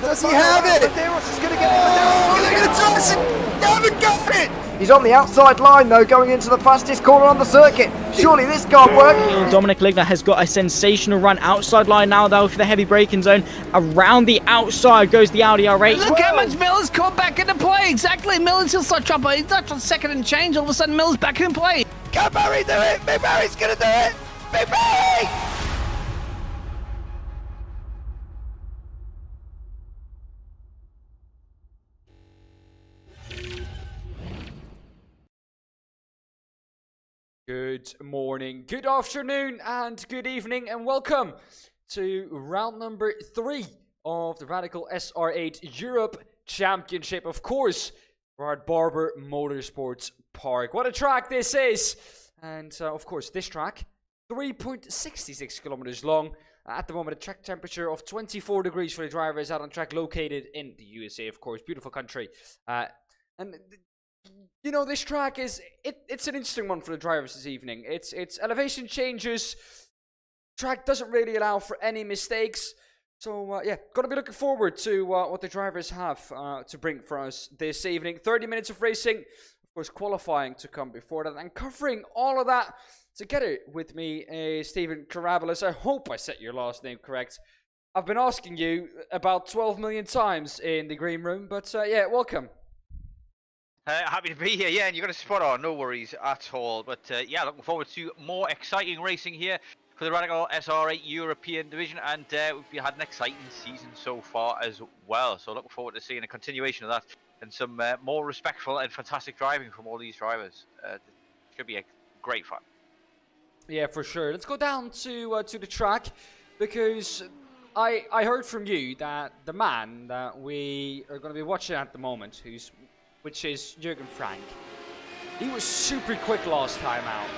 Does he have it? Medeiros is going to get it. Oh, they're going to toss it. They haven't got it. He's on the outside line, though, going into the fastest corner on the circuit. Surely this can't work. Dominic Ligner has got a sensational run outside line now, though, for the heavy braking zone. Around the outside goes the Audi R8. Look how much Miller's caught back into play. Exactly. Miller's still start trouble. He's not second and change. All of a sudden, Miller's back in play. Can Barry do it? Big Barry's going to do it. Big Barry! Good morning, good afternoon, and good evening, and welcome to round number 3 of the Radical SR8 Europe Championship. Of course, we're at Barber Motorsports Park. What a track this is! And of course, this track, 3.66 kilometers long. At the moment, a track temperature of 24 degrees for the drivers out on track, located in the USA, of course. Beautiful country. And you know, this track it's an interesting one for the drivers this evening. It's elevation changes. Track doesn't really allow for any mistakes. So yeah, gonna be looking forward to what the drivers have to bring for us this evening. 30 minutes of racing, of course, qualifying to come before that, and covering all of that together with me, Stephen Karabelis. I hope I said your last name correct. I've been asking you about 12 million times in the green room, but yeah, welcome. Happy to be here, yeah, and you're going to spot on, no worries at all. But yeah, looking forward to more exciting racing here for the Radical SR8 European Division, and we've had an exciting season so far as well. So looking forward to seeing a continuation of that and some more respectful and fantastic driving from all these drivers. It should be a great fun. Yeah, for sure. Let's go down to the track, because I heard from you that the man that we are going to be watching at the moment, which is Jürgen Frank. He was super quick last time out,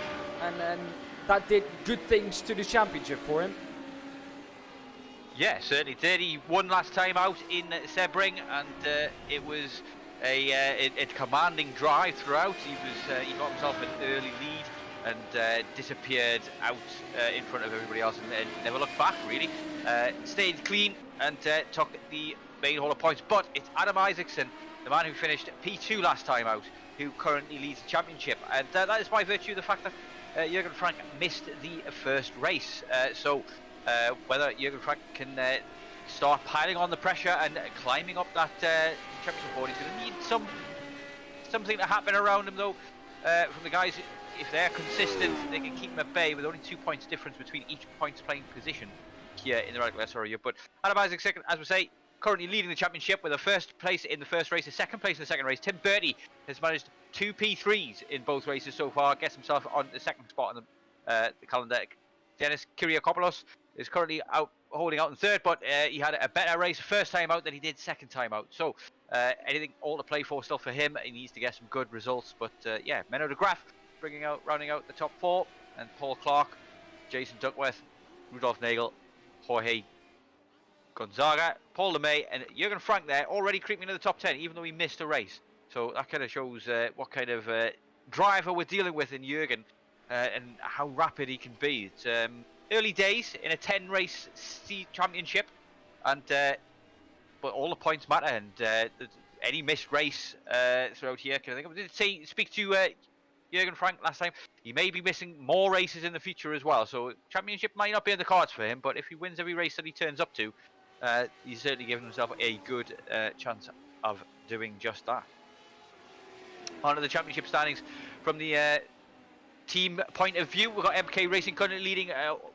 and then that did good things to the championship for him. Yeah, certainly did. He won last time out in Sebring, and it was a commanding drive throughout. He got himself an early lead and disappeared out in front of everybody else, and never looked back really. Stayed clean and took the main haul of points. But it's Adam Isaacson, the man who finished P2 last time out, who currently leads the championship, and that is by virtue of the fact that Jürgen Frank missed the first race. So whether Jürgen Frank can start piling on the pressure and climbing up that championship board, he's going to need something to happen around him, though, from the guys. If they're consistent, they can keep him at bay with only 2 points difference between each points playing position here in the Radical SR8. But Adam Isaacson, as we say, currently leading the championship with a first place in the first race, a second place in the second race. Tim Bertie has managed 2 P3s in both races so far, gets himself on the second spot on the calendar. Dennis Kyriakopoulos is currently holding out in third, but he had a better race first time out than he did second time out. So anything all to play for still for him. He needs to get some good results. But yeah, Menno de Graaf rounding out the top 4, and Paul Clark, Jason Duckworth, Rudolf Nagel, Jorge Gonzaga, Paul LeMay, and Jürgen Frank there, already creeping into the top 10, even though he missed a race. So that kind of shows what kind of driver we're dealing with in Jürgen, and how rapid he can be. It's early days in a 10-race championship, and but all the points matter, and any missed race throughout here. I think I did speak to Jürgen Frank last time. He may be missing more races in the future as well, so championship might not be in the cards for him, but if he wins every race that he turns up to, he's certainly given himself a good chance of doing just that. On to the championship standings from the team point of view. We've got MK Racing currently leading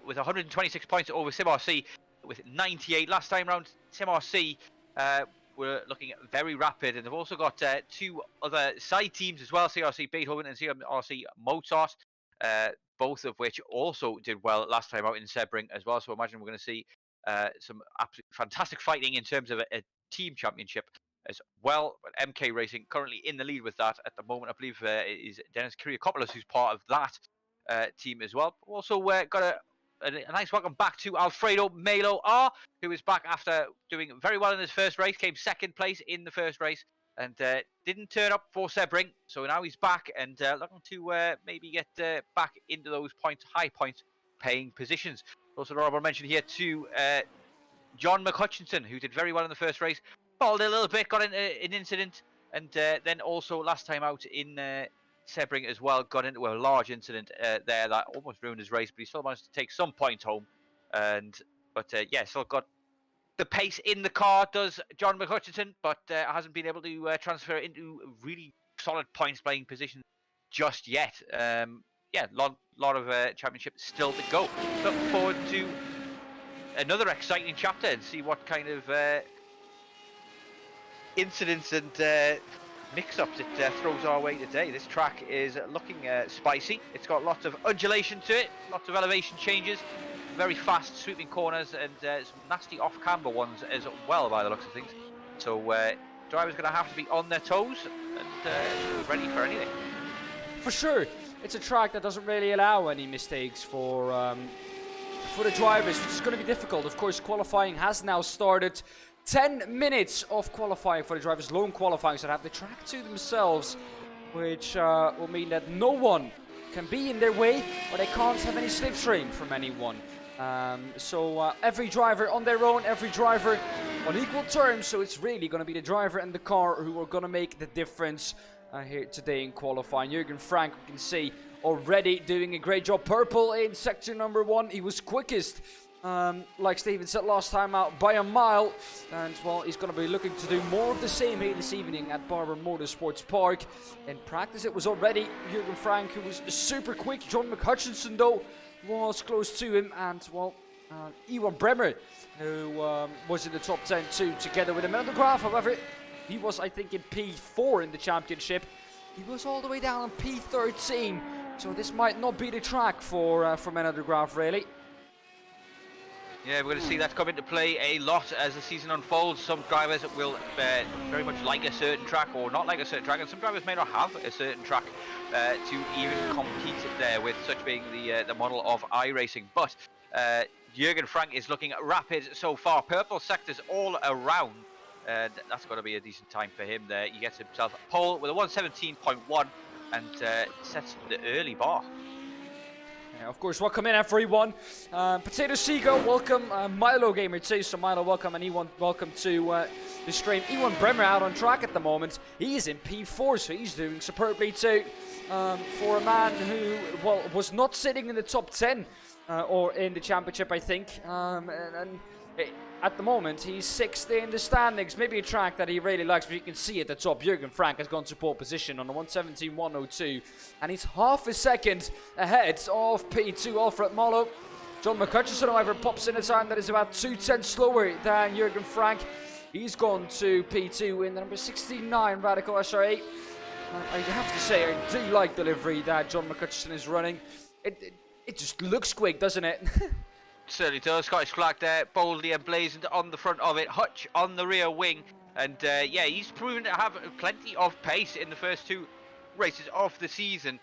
with 126 points over SimRC with 98. Last time round, SimRC were looking very rapid, and they've also got 2 other side teams as well, CRC Beethoven and CRC Mozart, both of which also did well last time out in Sebring as well. So I imagine we're going to see some absolutely fantastic fighting in terms of a team championship as well. But MK Racing currently in the lead with that at the moment. I believe it is Dennis Kyriakopoulos who's part of that team as well. Also got a nice welcome back to Alfredo Melo R, who is back after doing very well in his first race, came second place in the first race, and didn't turn up for Sebring. So now he's back and looking to maybe get back into those high points paying positions. Also, an honorable mention here to John McHutchinson, who did very well in the first race, stalled a little bit, got into an incident, and then also last time out in Sebring as well, got into a large incident there that almost ruined his race, but he still managed to take some points home. But still got the pace in the car, does John McHutchinson, but hasn't been able to transfer into really solid points playing position just yet. Lot of championship still to go. Look forward to another exciting chapter and see what kind of incidents and mix-ups it throws our way today. This track is looking spicy. It's got lots of undulation to it, lots of elevation changes, very fast sweeping corners, and some nasty off-camber ones as well by the looks of things. So drivers going to have to be on their toes and ready for anything. For sure, it's a track that doesn't really allow any mistakes for the drivers, which is going to be difficult. Of course, qualifying has now started. 10 minutes of qualifying for the drivers, lone qualifying, so they have the track to themselves, which will mean that no one can be in their way, or they can't have any slipstream from anyone. So every driver on their own, every driver on equal terms, so it's really going to be the driver and the car who are going to make the difference here today in qualifying. Jürgen Frank, we can see, already doing a great job. Purple in sector number 1, he was quickest. Like Steven said last time out, by a mile, and well, he's going to be looking to do more of the same here this evening at Barber Motorsports Park. In practice it was already Jürgen Frank who was super quick. John McHutchinson though was close to him, and well, Iwan Bremer who was in the top 10 too, together with him. On the graph, however, he was, I think, in P4 in the championship. He was all the way down in P13, so this might not be the track for Men of the Graph, really. Yeah, we're going to see that come into play a lot as the season unfolds. Some drivers will very much like a certain track or not like a certain track, and some drivers may not have a certain track to even compete there with, such being the model of iRacing. But Jürgen Frank is looking rapid so far. Purple sectors all around. That's got to be a decent time for him there. He gets himself a pole with a 117.1 and sets the early bar. Yeah, of course, welcome in everyone. Potato Seagull, welcome. Milo Gamer too, so Milo, welcome, and Ewan, welcome to the stream. Ewan Bremer out on track at the moment. He is in P4, so he's doing superbly too. For a man who, well, was not sitting in the top 10 or in the championship, I think. At the moment, he's 6th in the standings. Maybe a track that he really likes, but you can see at the top, Jürgen Frank has gone to pole position on a 117.102, and he's half a second ahead of P2 Alfred Malo. John McHutchinson, however, pops in a time that is about 2/10 slower than Jürgen Frank. He's gone to P2 in the number 69 Radical SR8. I have to say, I do like the livery that John McHutchinson is running. It just looks quick, doesn't it? Certainly does. Scottish flag there, boldly emblazoned on the front of it. Hutch on the rear wing, and he's proven to have plenty of pace in the first 2 races of the season.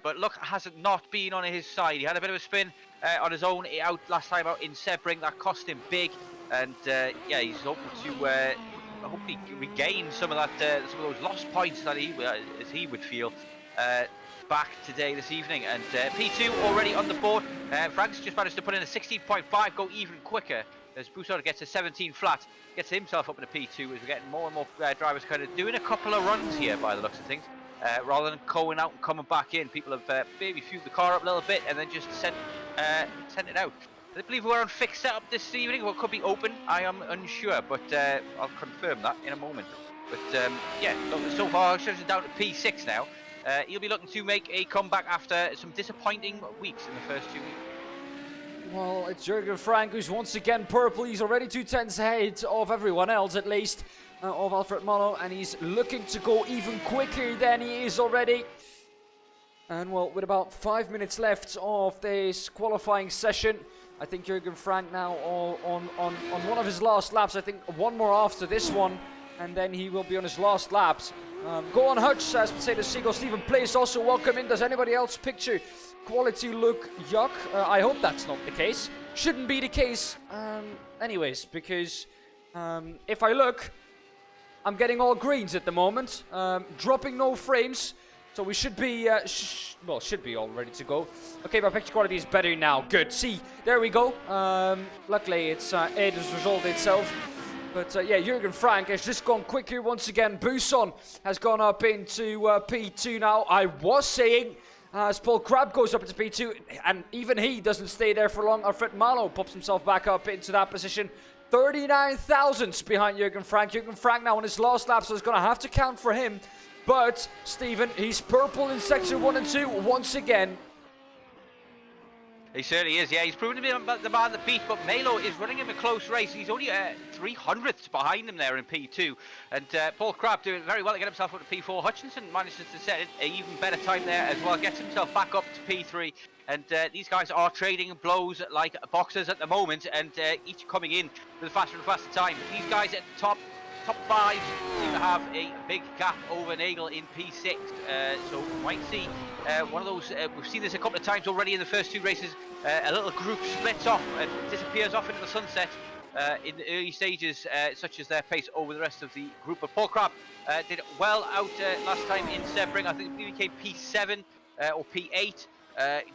But luck has not been on his side. He had a bit of a spin on his own out last time out in Sebring. That cost him big, and he's hoping to hopefully regain some of that, some of those lost points that as he would feel. Back today this evening, and P2 already on the board. Frank's just managed to put in a 16.5, go even quicker as Boussard gets a 17 flat, gets himself up in a P2 as we're getting more and more drivers kind of doing a couple of runs here by the looks of things, rather than going out and coming back in. People have maybe fueled the car up a little bit and then just sent it out. I believe we're on fixed setup this evening, what could be open, I am unsure, but I'll confirm that in a moment. But so far it's down to P6 now. He'll be looking to make a comeback after some disappointing weeks in the first 2 weeks. Well, it's Jürgen Frank who's once again purple. He's already 2/10 ahead of everyone else, at least, of Alfred Malo, and he's looking to go even quicker than he is already. And well, with about 5 minutes left of this qualifying session, I think Jürgen Frank now on one of his last laps. I think one more after this one, and then he will be on his last laps. Go on Hutch, says Potato Seagull. Stephen Place also welcome in. Does anybody else picture quality look yuck? I hope that's not the case. Shouldn't be the case anyways, because if I look, I'm getting all greens at the moment. Dropping no frames. So we should be, should be all ready to go. Okay, my picture quality is better now. Good. See, there we go. Luckily, it has resolved itself. But yeah, Jürgen Frank has just gone quicker once again. Buson has gone up into P2 now. I was saying, as Paul Crabb goes up into P2, and even he doesn't stay there for long. Alfred Malo pops himself back up into that position. 39 thousandths behind Jürgen Frank. Jürgen Frank now on his last lap, so it's going to have to count for him. But, Stephen, he's purple in section 1 and 2 once again. He certainly is, yeah. He's proven to be the man that beat, but Malo is running him a close race. He's only 300ths behind him there in P2. And Paul Crabb doing very well to get himself up to P4. Hutchinson manages to set an even better time there as well. Gets himself back up to P3. And these guys are trading blows like boxers at the moment. And each coming in with a faster and faster time. These guys at the top 5 seem to have a big gap over Nagel in P6. So we might see one of those, we've seen this a couple of times already in the first 2 races, a little group splits off and disappears off into the sunset in the early stages, such as their pace over the rest of the group. But Paul Crabb did well out last time in Sebring. I think he came P7 or P8.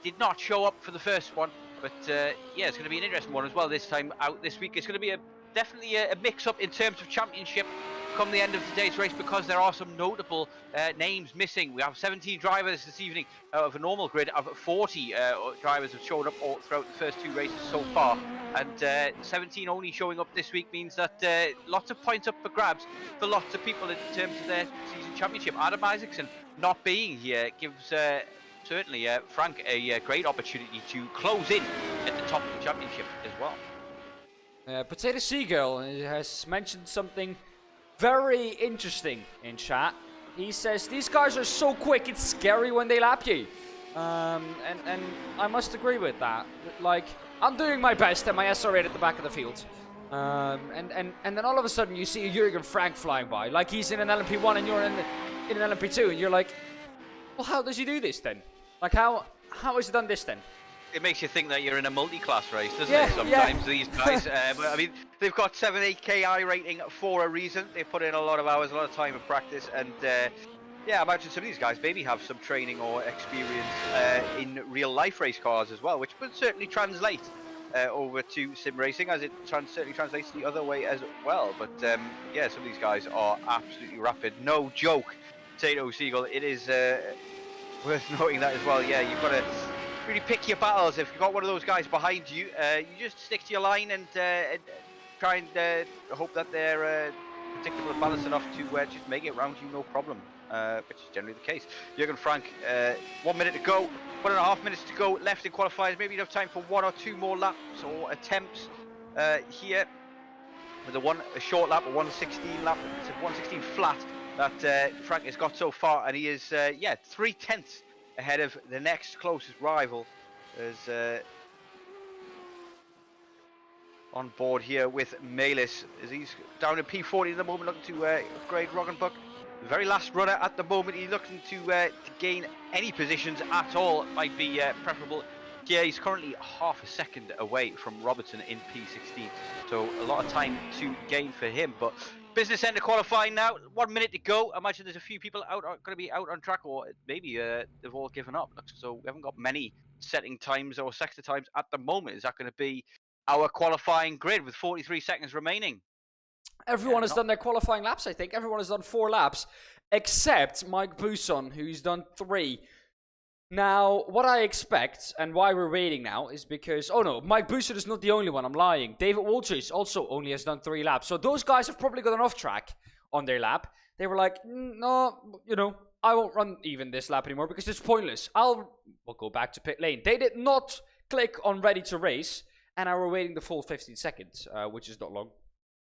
Did not show up for the first one, but yeah, it's going to be an interesting one as well this time out this week. It's going to be definitely a mix-up in terms of championship come the end of today's race, because there are some notable names missing. We have 17 drivers this evening out of a normal grid of 40 drivers have shown up all throughout the first 2 races so far, and 17 only showing up this week means that lots of points up for grabs for lots of people in terms of their season championship. Adam Isaacson not being here gives certainly Frank a great opportunity to close in at the top of the championship as well. Potato Seagull has mentioned something very interesting in chat. He says, these guys are so quick, it's scary when they lap you. And I must agree with that. Like, I'm doing my best at my SR8 at the back of the field. And then all of a sudden you see a Jürgen Frank flying by. Like he's in an LMP1 and you're in an LMP2. And you're like, well, how does he do this then? Like, how has he done this then? It makes you think that you're in a multi-class race, doesn't it? Sometimes these guys. But I mean, they've got 7-8 KI rating for a reason. They put in a lot of hours, a lot of time of practice, and yeah, I imagine some of these guys maybe have some training or experience in real-life race cars as well, which would certainly translate over to sim racing, as it certainly translates the other way as well. But yeah, some of these guys are absolutely rapid. No joke, Potato Seagull. It is worth noting that as well. Yeah, you've got to really pick your battles. If you've got one of those guys behind you, you just stick to your line and try and hope that they're predictable and balanced enough to just make it around you no problem, which is generally the case. Jürgen Frank, 1 minute to go, 1.5 minutes to go left in qualifiers. Maybe enough time for 1 or 2 more laps or attempts here. With a short lap, a 1:16 lap, it's a 1:16 flat that Frank has got so far, and he is 3/10 ahead of the next closest rival, as on board here with Melis, as he's down in P40 at the moment, looking to upgrade Roggenbuck. The very last runner at the moment, he's looking to gain any positions at all. Might be preferable. Yeah, he's currently half a second away from Robertson in P16, so a lot of time to gain for him. But business end of qualifying now, 1 minute to go. I imagine there's a few people going to be out on track, or maybe they've all given up. So we haven't got many setting times or sector times at the moment. Is that going to be our qualifying grid with 43 seconds remaining? Everyone has done their qualifying laps, I think. Everyone has done 4 laps, except Mike Buson, who's done 3. Now, what I expect, and why we're waiting now, is because... Oh no, Mike Buson is not the only one, I'm lying. David Walters also only has done 3 laps. So those guys have probably gotten off track on their lap. They were like, no, you know, I won't run even this lap anymore because it's pointless. We'll go back to pit lane. They did not click on ready to race, and I were waiting the full 15 seconds, which is not long.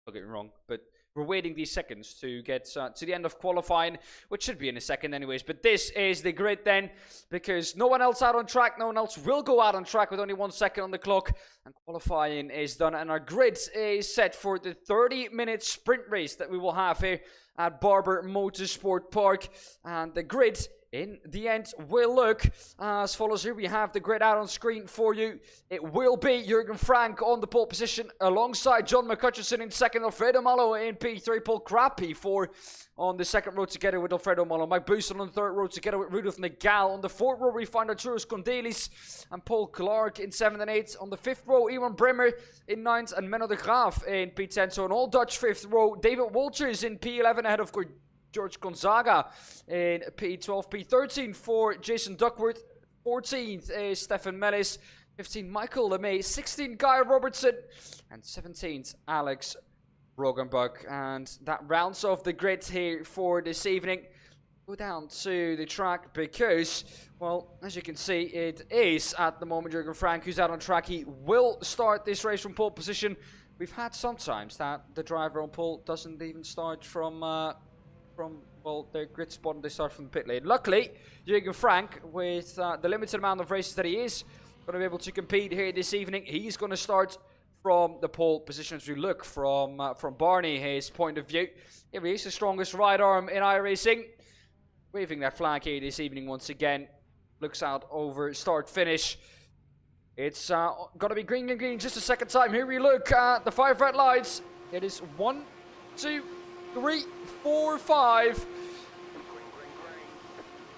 Don't get me wrong, but we're waiting these seconds to get to the end of qualifying, which should be in a second anyways. But this is the grid then, because no one else out on track, no one else will go out on track with only 1 second on the clock, and qualifying is done, and our grid is set for the 30-minute sprint race that we will have here at Barber Motorsport Park. And the grid in the end will look as follows. Here we have the grid out on screen for you. It will be Jürgen Frank on the pole position alongside John McCutcheon in second, Alfredo Malo in P3, Paul Crabb P4 on the second row together with Alfredo Molo. Mike Booston on the third row together with Rudolf Nagal. On the fourth row we find Arturos Kondelis and Paul Clark in 7th and 8th. On the fifth row, Iwan Brimmer in 9th and Menno de Graaf in P10. So an all Dutch fifth row. David Walters in P11 ahead of George Gonzaga in P12. P13 for Jason Duckworth. 14th is Stefan Mellis. 15th Michael LeMay. 16th Guy Robertson. And 17th Alex Rogenbuck. And that rounds off the grid here for this evening. Go down to the track because, well, as you can see, it is at the moment Jürgen Frank who's out on track. He will start this race from pole position. We've had sometimes that the driver on pole doesn't even start from well, their grid spot and they start from the pit lane. Luckily, Jürgen Frank, with the limited amount of races that he is going to be able to compete here this evening, he's going to start from the pole position as we look from Barney, his point of view. Here he is, the strongest right arm in iRacing. Waving that flag here this evening once again. Looks out over start finish. It's going to be green and green just a second time. Here we look at the 5 red lights. It is 1, 2, 3, 4, 5.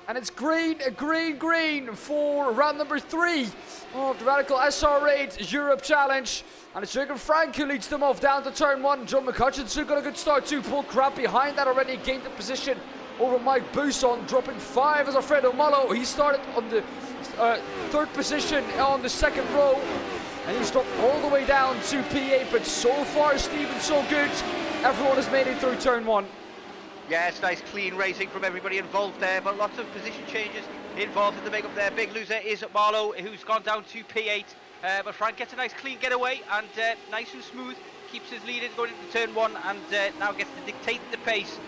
And it's green, green, green for round number 3 of the Radical SR8 Europe Challenge. And it's Jürgen Frank who leads them off down to turn 1. John McHutchinson got a good start too. Paul Crab behind that already gained the position over Mike Bousson, dropping 5 as Alfredo Molo. He started on the 3rd position on the 2nd row. And he's dropped all the way down to P8. But so far, Stephen, so good. Everyone has made it through turn 1. Yeah, it's nice clean racing from everybody involved there, but lots of position changes involved in the makeup there. Big loser is Marlowe, who's gone down to P8, but Frank gets a nice clean getaway and nice and smooth, keeps his lead in going into turn 1 and now gets to dictate the pace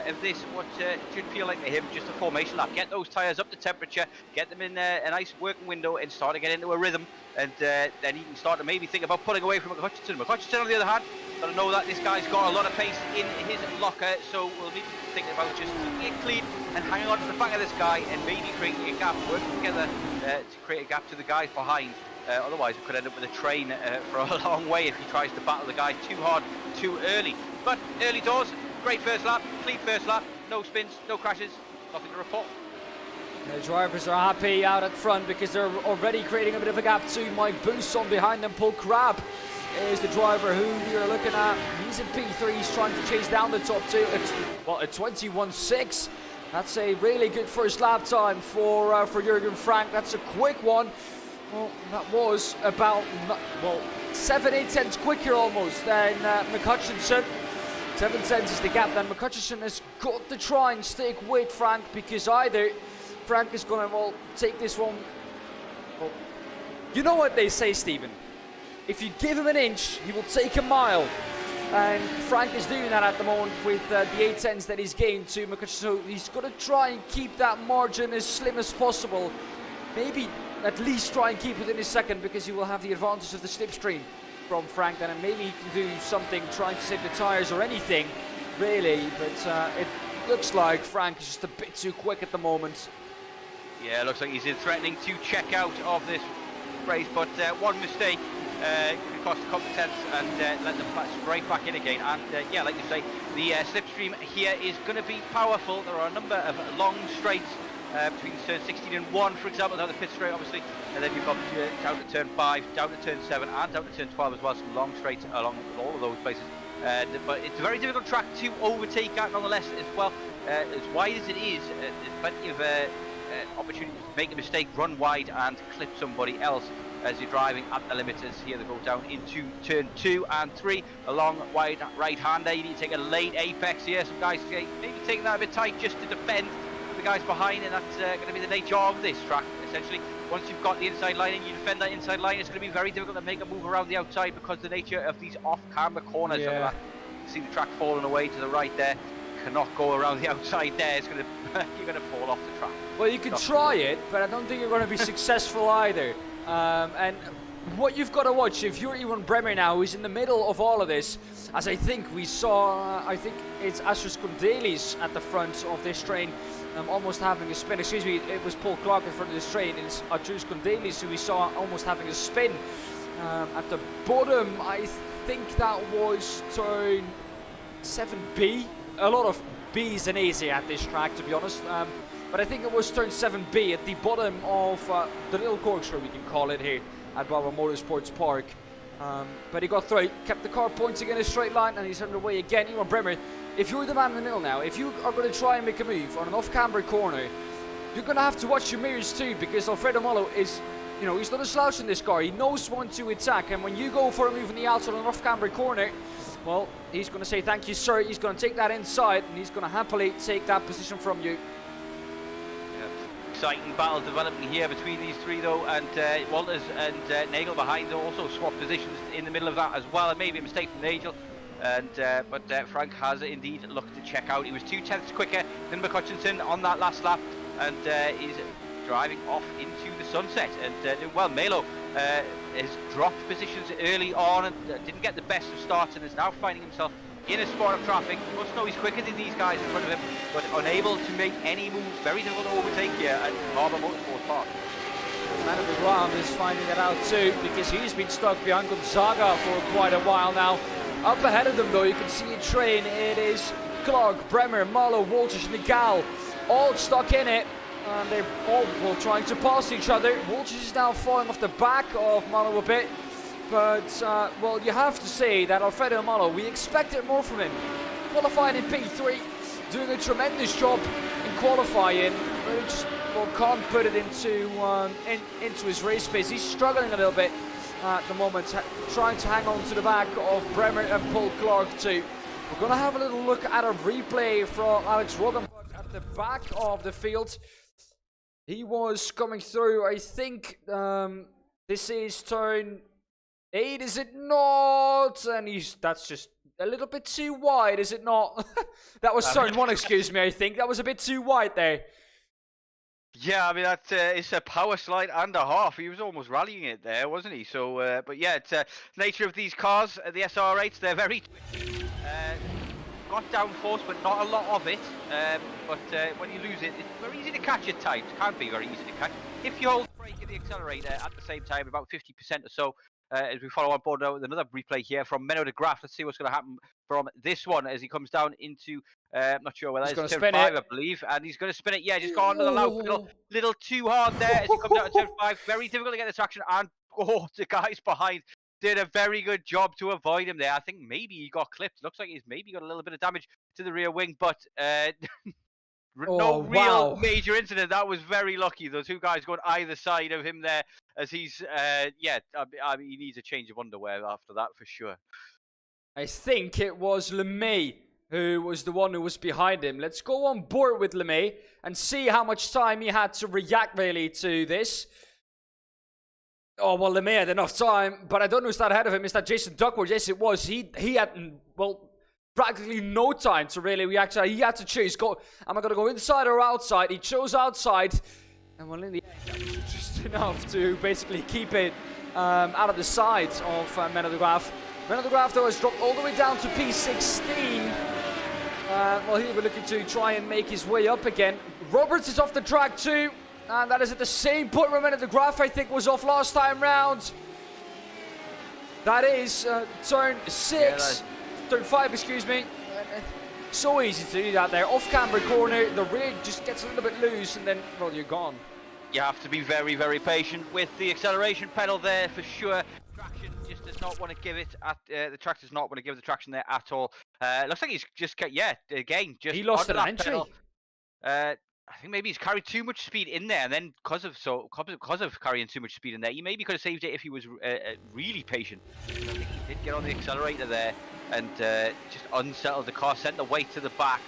of this, what should feel like to him just a formation lap. Get those tyres up to temperature, get them in a nice working window and start to get into a rhythm, and then he can start to maybe think about pulling away from McHutchinson. McHutchinson, on the other hand, got to know that this guy's got a lot of pace in his locker, so we'll need to think about just keeping it clean and hanging on to the back of this guy and maybe creating a gap, working together to create a gap to the guys behind. Otherwise, we could end up with a train for a long way if he tries to battle the guy too hard, too early. But early doors, great first lap, clean first lap, no spins, no crashes, nothing to report. The drivers are happy out at front because they're already creating a bit of a gap to Mike Bousson behind them. Paul Crab is the driver who you're looking at. He's in P3, he's trying to chase down the top 2. At 21.6. That's a really good first lap time for Jürgen Frank. That's a quick one. Well, that was about 7-8 tenths quicker almost than McHutchinson. 7 tenths is the gap. Then McHutchinson has got to try and stick with Frank because either Frank is going to take this one. Well, you know what they say, Stephen. If you give him an inch, he will take a mile. And Frank is doing that at the moment with the 8 tenths that he's gained to McHutchinson. So he's got to try and keep that margin as slim as possible. Maybe at least try and keep it in his second because he will have the advantage of the slipstream from Frank then, and maybe he can do something trying to save the tyres or anything really, but it looks like Frank is just a bit too quick at the moment. Yeah, it looks like he's threatening to check out of this race, but one mistake could cost a couple of tenths and let them straight back in again. And yeah, like you say, the slipstream here is going to be powerful. There are a number of long straights between turn 16 and 1, for example, down the pit straight, obviously, and then you've got down to turn 5, down to turn 7, and down to turn 12 as well. Some long straights along all of those places. But it's a very difficult track to overtake at, nonetheless, as well. As wide as it is, there's plenty of opportunities to make a mistake, run wide, and clip somebody else as you're driving at the limiters. Here they go down into turn 2 and 3. A long wide right hander. You need to take a late apex here. Some guys maybe taking that a bit tight just to defend the guys behind, and that's going to be the nature of this track, essentially. Once you've got the inside line and you defend that inside line, it's going to be very difficult to make a move around the outside because the nature of these off-camber corners. Yeah. You see the track falling away to the right there. Cannot go around the outside there. It's going to you're going to fall off the track. Well, you can try it, but I don't think you're going to be successful either. And what you've got to watch, if you're Iwan Bremer now, who's in the middle of all of this, as I think we saw, I think it's Astros Kondelis at the front of this train, almost having a spin. Excuse me, it was Paul Clark in front of this train. It's Arturos Kondelis who we saw almost having a spin. At the bottom, I think that was turn 7B. A lot of B's and A's at this track, to be honest. But I think it was turn 7B at the bottom of the little corkscrew, we can call it here at Barber Motorsports Park. But he got through, kept the car pointing in a straight line, and he's underway again. Iwan Bremer, if you're the man in the middle now, if you are going to try and make a move on an off-camber corner, you're going to have to watch your mirrors too, because Alfredo Malo is, you know, he's not a slouch in this car. He knows when to attack, and when you go for a move in the outside on an off-camber corner, well, he's going to say thank you, sir. He's going to take that inside, and he's going to happily take that position from you. Exciting battle developing here between these three though, and Walters and Nagel behind also swap positions in the middle of that as well, and maybe a mistake from Nagel. And but Frank has indeed looked to check out. He was 2/10 quicker than McCutcheon on that last lap, and is driving off into the sunset and doing well. Melo has dropped positions early on and didn't get the best of starts, and is now finding himself in a spot of traffic. He must know he's quicker than these guys in front of him, but unable to make any moves. Very difficult to overtake here at Barber Motorsports Park. Man of the ground is finding that out too, because he's been stuck behind Gonzaga for quite a while now. Up ahead of them though, you can see a train. It is Clark, Bremer, Marlow, Walters, Nagal, all stuck in it. And they're all trying to pass each other. Walters is now falling off the back of Marlow a bit. But, well, you have to say that Alfredo Malo, we expected more from him. Qualifying in P3, doing a tremendous job in qualifying. But he just, well, can't put it into his race pace. He's struggling a little bit at the moment, trying to hang on to the back of Bremer and Paul Clark too. We're going to have a little look at a replay from Alex Roggenbach at the back of the field. He was coming through, I think, this is turn 8, is it not? And that's just a little bit too wide, is it not? That was turn 1, excuse me, I think. That was a bit too wide there. Yeah, I mean, it's a power slide and a half. He was almost rallying it there, wasn't he? So, but yeah, it's nature of these cars, the SR8s, they're very got downforce, but not a lot of it. But when you lose it, it's very easy to catch at times. Can't be very easy to catch. If you hold the brake and the accelerator at the same time, about 50% or so, as we follow on board now with another replay here from Menno de Graaf. Let's see what's going to happen from this one as he comes down into, I'm not sure whether it's turn 5, I believe, and he's going to spin it. Yeah, just go on to the loud, little too hard there as he comes out of turn 5. Very difficult to get the traction, and the guys behind did a very good job to avoid him there. I think maybe he got clipped. Looks like he's maybe got a little bit of damage to the rear wing, but no real major incident. That was very lucky. Those two guys going either side of him there as he's, yeah, I mean, he needs a change of underwear after that for sure. I think it was LeMay who was the one who was behind him. Let's go on board with LeMay and see how much time he had to react really to this. Oh, well, LeMay had enough time, but I don't know who's that ahead of him. Is that Jason Duckworth? Yes, it was. He had, well, practically no time to really react. He had to choose. Am I going to go inside or outside? He chose outside. And well, in the end, that was just enough to basically keep it out of the sides of Menno de Graaf. Menno de Graaf, though, has dropped all the way down to P16. Well, he will be looking to try and make his way up again. Roberts is off the track too. And that is at the same point where Menno de Graaf, I think, was off last time round. That is turn 6. Yeah, turn 5, excuse me. So easy to do that there. Off-camber corner, the rear just gets a little bit loose, and then, well, you're gone. You have to be very, very patient with the acceleration pedal there for sure. Traction just does not want to give it at the track does not want to give the traction there at all. Looks like he's just again just he lost an entry. I think maybe he's carried too much speed in there, and then because of carrying too much speed in there, he maybe could have saved it if he was really patient. I think he did get on the accelerator there and just unsettled the car, sent the weight to the back,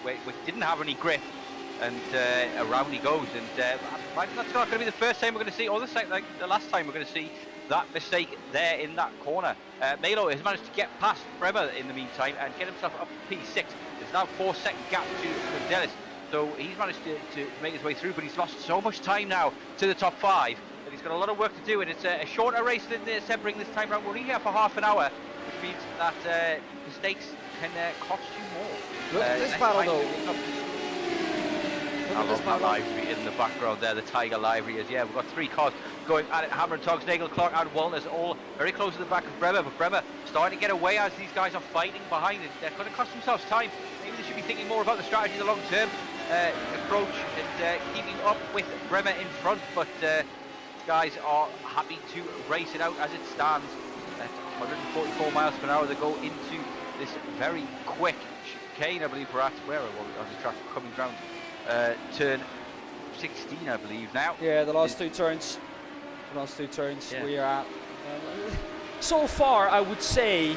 which didn't have any grip, and around he goes. And that's not going to be the first time we're going to see, or the last time we're going to see that mistake there in that corner. Melo has managed to get past Bremer in the meantime and get himself up to P6. There's now a 4-second gap to Dennis. So he's managed to make his way through, but he's lost so much time now to the top 5 that he's got a lot of work to do, and it's a shorter race than the Sebring this time round. We're only here for half an hour, which means that mistakes can cost you more. Look at this battle though. I love that livery in the background there, the Tiger livery is. Yeah, we've got 3 cars going at it, Hammer and Togs, Nagel, Clark and Walters all very close to the back of Bremer, but Bremer starting to get away as these guys are fighting behind it. They're going to cost themselves time. Maybe the they should be thinking more about the strategy, the long-term approach, and keeping up with Bremer in front. But guys are happy to race it out as it stands at 144 miles per hour. They go into this very quick chicane, I believe we're at. Where are we on the track? Coming round turn 16, I believe now. Yeah, the last two turns. Yeah. We are at. So far, I would say.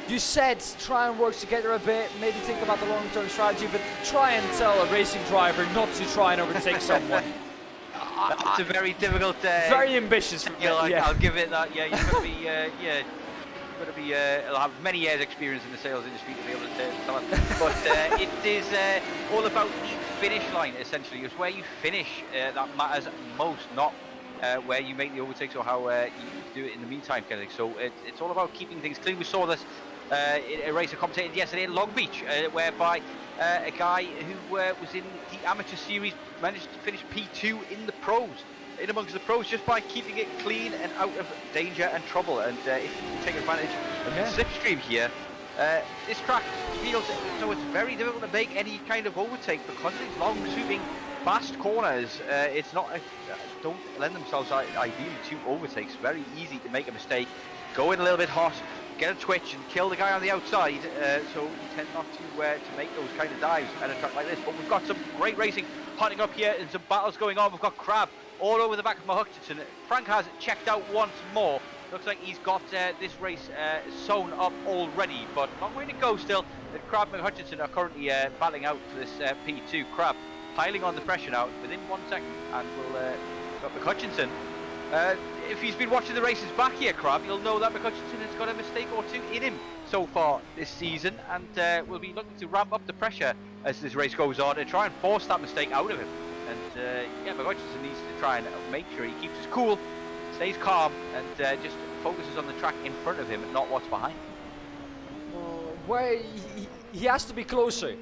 You said try and work together a bit, maybe think about the long-term strategy, but try and tell a racing driver not to try and overtake someone. That's a very difficult. Very ambitious. I'll give it that. Yeah, you've got to be. You've got to be. I'll have many years' experience in the sales industry to be able to tell it. But it is all about the finish line. Essentially, it's where you finish that matters most, not where you make the overtakes or how you do it in the meantime, kind of thing. So it's all about keeping things clean. We saw this in a race I commentated yesterday in Long Beach, whereby a guy who was in the amateur series managed to finish P2 in the pros, in amongst the pros, just by keeping it clean and out of danger and trouble. And if you can take advantage of the slipstream here, this track feels so it's very difficult to make any kind of overtake because of these long sweeping fast corners. It's not don't lend themselves ideally to overtakes. Very easy to make a mistake, go in a little bit hot, get a twitch and kill the guy on the outside, so you tend not to make those kind of dives at a track like this. But we've got some great racing hotting up here and some battles going on. We've got Crab all over the back of Hutchinson. Frank has checked out once more. Looks like he's got this race sewn up already, but long way to go still. Crab and Hutchinson are currently battling out for this P2. Crab piling on the pressure now within 1 second, and we'll got McHutchinson. If he's been watching the races back here, Crab, you'll know that McHutchinson has got a mistake or two in him so far this season, and we'll be looking to ramp up the pressure as this race goes on and try and force that mistake out of him. And yeah, McHutchinson needs to try and make sure he keeps his cool, stays calm, and just focuses on the track in front of him and not what's behind. Where he has to be closer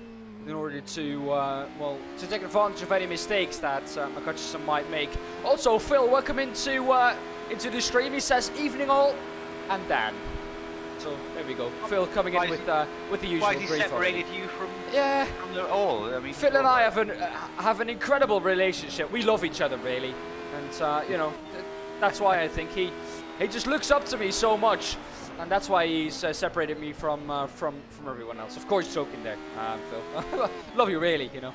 in order to to take advantage of any mistakes that McHutchinson might make. Also, Phil, welcome into the stream. He says evening all, and Dan. So there we go. Phil coming in with the usual. Why has he separated you from the all? I mean, Phil and I have an incredible relationship. We love each other really, and you know that's why I think he just looks up to me so much. And that's why he's separated me from everyone else. Of course, joking there, Phil. Love you, really. You know.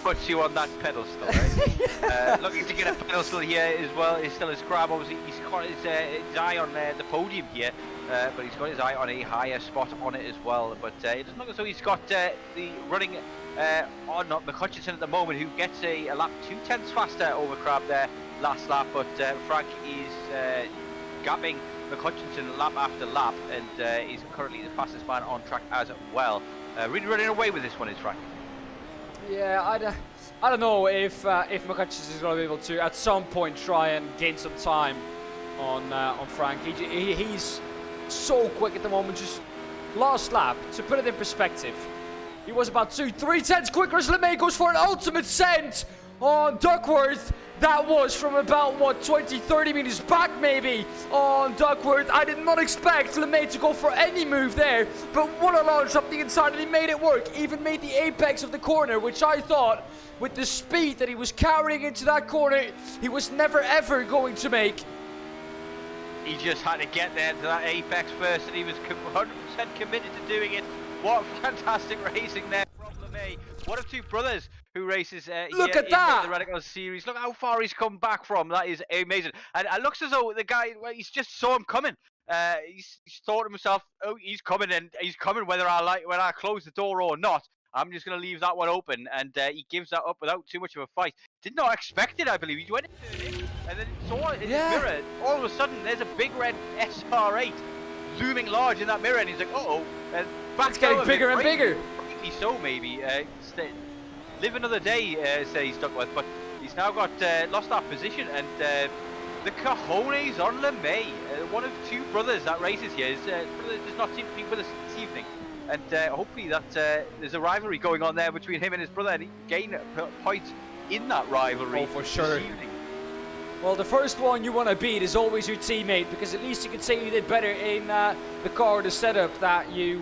Puts you on that pedestal, right? Looking to get a pedestal here as well. Is still his Crab. Obviously, he's got his eye on the podium here, but he's got his eye on a higher spot on it as well. But it doesn't look as though he's got the running on McHutchinson at the moment, who gets a lap 2/10 faster over Crab there last lap. But Frank is gapping McHutchinson lap after lap, and he's currently the fastest man on track as well. Really running away with this one is Frank. Yeah, I don't know if McHutchinson is going to be able to at some point try and gain some time on Frank. He's so quick at the moment. Just last lap, to put it in perspective, he was about 2-3 tenths quicker as LeMay goes for an ultimate send on Duckworth. That was from about, 20-30 meters back maybe on Duckworth. I did not expect LeMay to go for any move there, but what a launch up the inside, and he made it work. Even made the apex of the corner, which I thought, with the speed that he was carrying into that corner, he was never ever going to make. He just had to get there to that apex first, and he was 100% committed to doing it. What fantastic racing there from LeMay. One of two brothers who races Look here at that. in the Radical series. Look how far he's come back from. That is amazing. And it looks as though the guy, well, he's just saw him coming. He's thought to himself, oh, he's coming, and he's coming whether when I close the door or not. I'm just going to leave that one open, and he gives that up without too much of a fight. Did not expect it, I believe. He went into it, and then saw it in his mirror. All of a sudden, there's a big red SR8 looming large in that mirror, and he's like, uh-oh. And back it's getting bigger and bigger. So maybe live another day, says Duckworth, but he's now got lost that position, and the cojones on LeMay, one of two brothers that races here. His brother does not seem to be with us this evening, and hopefully that there's a rivalry going on there between him and his brother, and he can gain points in that rivalry. Oh, for sure. This evening. Well, the first one you want to beat is always your teammate, because at least you can say you did better in the car, the setup that you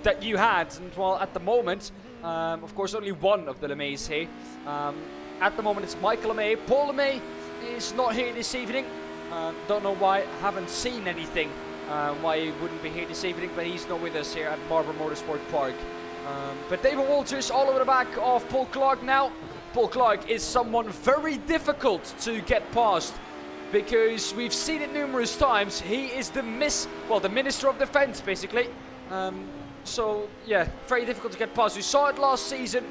that you had. And well, at the moment, of course, only one of the LeMays here. At the moment, it's Michael LeMay. Paul LeMay is not here this evening. Don't know why. Haven't seen anything why he wouldn't be here this evening, but he's not with us here at Barber Motorsport Park. But David Walters all over the back of Paul Clark now. Paul Clark is someone very difficult to get past, because we've seen it numerous times. He is the Minister of Defence, basically. So, yeah, very difficult to get past. We saw it last season.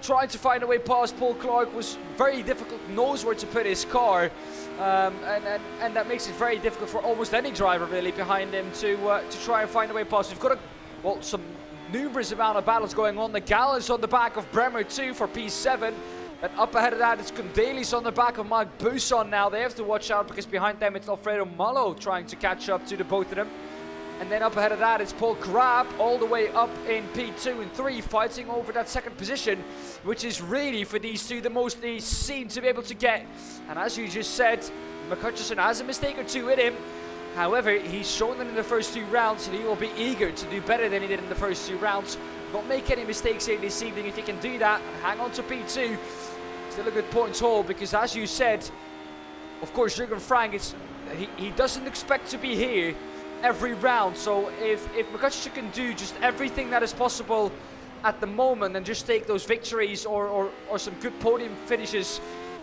Trying to find a way past Paul Clark was very difficult. Knows where to put his car. And that makes it very difficult for almost any driver, really, behind him to try and find a way past. We've got some numerous amount of battles going on. The Gallons on the back of Bremer 2 for P7. And up ahead of that, it's Condalis on the back of Mike Buson now. They have to watch out, because behind them it's Alfredo Malo trying to catch up to the both of them. And then up ahead of that, it's Paul Crabb all the way up in P2 and 3, fighting over that second position, which is really, for these two, the most they seem to be able to get. And as you just said, McHutchison has a mistake or two in him. However, he's shown that in the first 2 rounds, and he will be eager to do better than he did in the first 2 rounds. Not make any mistakes here this evening. If he can do that and hang on to P2, still a good points haul, because as you said, of course, Jürgen Frank, he doesn't expect to be here every round. So if McHutchison can do just everything that is possible at the moment and just take those victories or some good podium finishes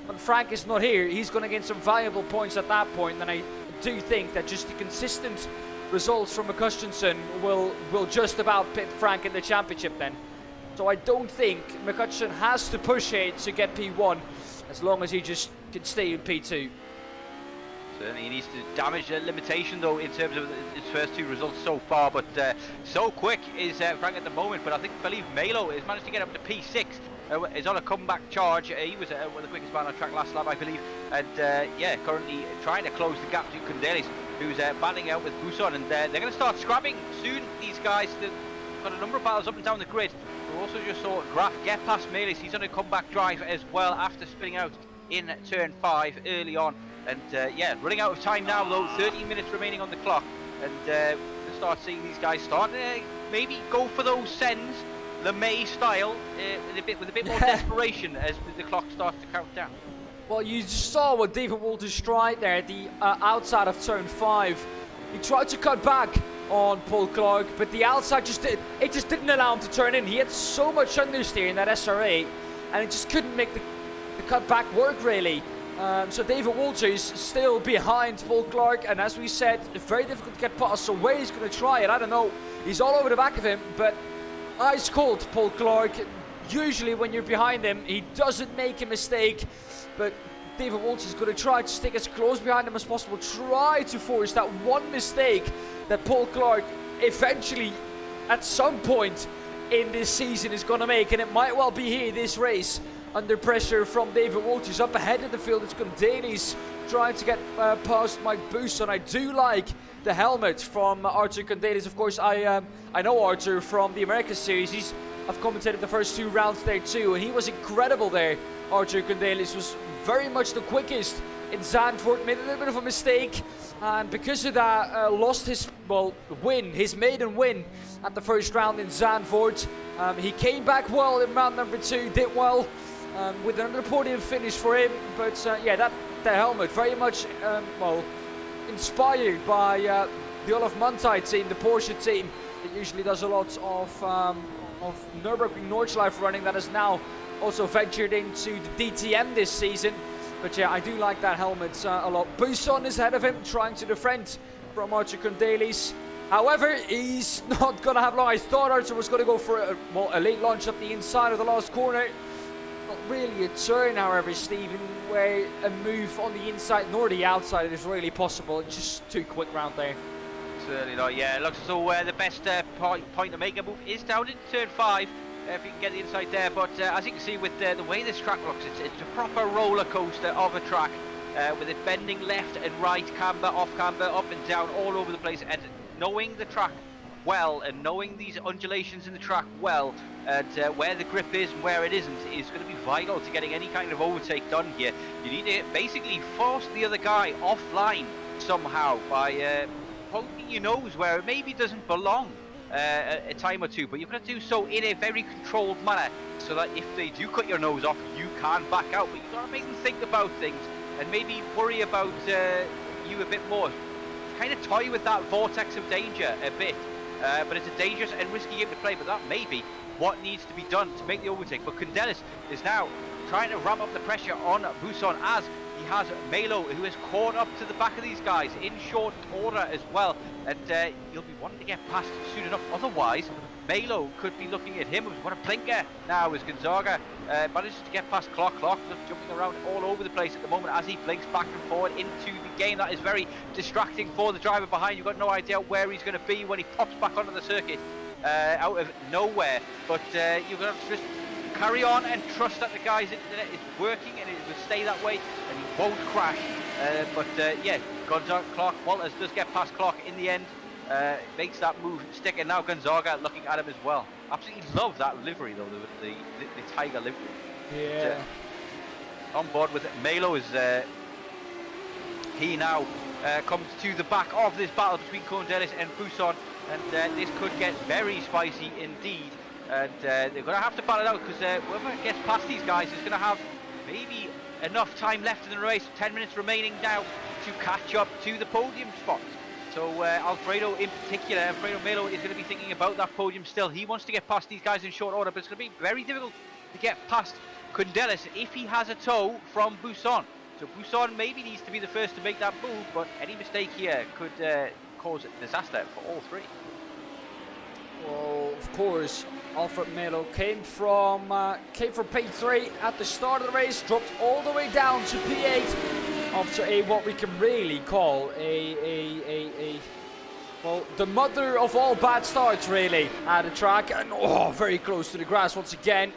when Frank is not here, he's going to gain some valuable points at that point. And I do think that just the consistent results from McHutchison will just about pit Frank in the championship then. So I don't think McHutchison has to push it to get P1, as long as he just can stay in P2. Certainly he needs to damage the limitation, though, in terms of his first 2 results so far. But so quick is Frank at the moment. But I believe Melo has managed to get up to P6. Is on a comeback charge. He was one of the quickest man on track last lap, I believe. And yeah, currently trying to close the gap to Condalis, who's battling out with Buson. And they're going to start scrapping soon, these guys. They've got a number of battles up and down the grid. We also just saw Graf get past Melis. He's on a comeback drive as well after spinning out in turn 5 early on. And yeah, running out of time now, though. 13 minutes remaining on the clock. And we'll start seeing these guys start maybe go for those sends, the May style, with a bit more desperation as the clock starts to count down. Well, you saw what David Walters tried there at the outside of turn 5. He tried to cut back on Paul Clark, but the outside just didn't allow him to turn in. He had so much understeer in that SR8, and it just couldn't make the cut back work, really. So David Walters still behind Paul Clark, and as we said, very difficult to get past. So where he's going to try it, I don't know. He's all over the back of him, but ice cold Paul Clark. Usually when you're behind him, he doesn't make a mistake, but David Walters is going to try to stick as close behind him as possible, try to force that one mistake that Paul Clark eventually, at some point in this season, is going to make, and it might well be here this race. Under pressure from David Walters. Up ahead in the field, it's Condalis trying to get past Mike Buson. I do like the helmet from Arthur Condalis. Of course, I know Arthur from the America Series. I've commentated the first 2 rounds there too, and he was incredible there. Arthur Condalis was very much the quickest in Zandvoort, made a little bit of a mistake, and because of that, lost his maiden win at the first round in Zandvoort. He came back well in round number 2, did well. With another podium finish for him, but yeah, that helmet very much inspired by the Olaf Manthey team, the Porsche team. It usually does a lot of Nürburgring Nordschleife running, that has now also ventured into the DTM this season. But yeah, I do like that helmet a lot. Buson is ahead of him, trying to defend from Arthur Condalis. However, he's not going to have long. I thought Arthur was going to go for a late launch up the inside of the last corner. Not really a turn, however, Stephen, where a move on the inside nor the outside is really possible. It's just too quick round there. Certainly not, yeah. It looks as though the best point to make a move is down in turn 5, if you can get the inside there. But as you can see with the way this track looks, it's a proper roller coaster of a track, with it bending left and right, camber, off camber, up and down, all over the place. And knowing the track well and knowing these undulations in the track well, and where the grip is and where it isn't, is going to be vital to getting any kind of overtake done here. You need to basically force the other guy offline somehow by poking your nose where it maybe doesn't belong. a time or two, but you've got to do so in a very controlled manner, so that if they do cut your nose off, you can back out. But you've got to make them think about things and maybe worry about you a bit more. Kind of toy with that vortex of danger a bit, but it's a dangerous and risky game to play. But that may be what needs to be done to make the overtake. But Condelis is now trying to ramp up the pressure on Buson, as he has Melo, who is caught up to the back of these guys in short order as well, and he'll be wanting to get past soon enough. Otherwise, Melo could be looking at him. What a blinker now as Gonzaga manages to get past Clark. Clark just jumping around all over the place at the moment as he blinks back and forward into the game. That is very distracting for the driver behind. You've got no idea where he's going to be when he pops back onto the circuit out of nowhere. But you've got to just carry on and trust that the guy's internet is working and it will stay that way and he won't crash. Yeah, Gonzaga, Clark, Walters does get past Clark in the end. Makes that move stick, and now Gonzaga looking at him as well. Absolutely love that livery though, the Tiger livery. Yeah. On board with Melo as he now comes to the back of this battle between Condelis and Buson, and this could get very spicy indeed. And they're going to have to battle it out, because whoever gets past these guys is going to have maybe enough time left in the race, 10 minutes remaining now, to catch up to the podium spot. So Alfredo in particular, Alfredo Melo, is going to be thinking about that podium still. He wants to get past these guys in short order, but it's going to be very difficult to get past Condelis if he has a tow from Buson. So Buson maybe needs to be the first to make that move, but any mistake here could cause disaster for all three. Well, of course, Alfred Melo came from P3 at the start of the race, dropped all the way down to P8 after what we can really call well, the mother of all bad starts really at the track, and very close to the grass once again.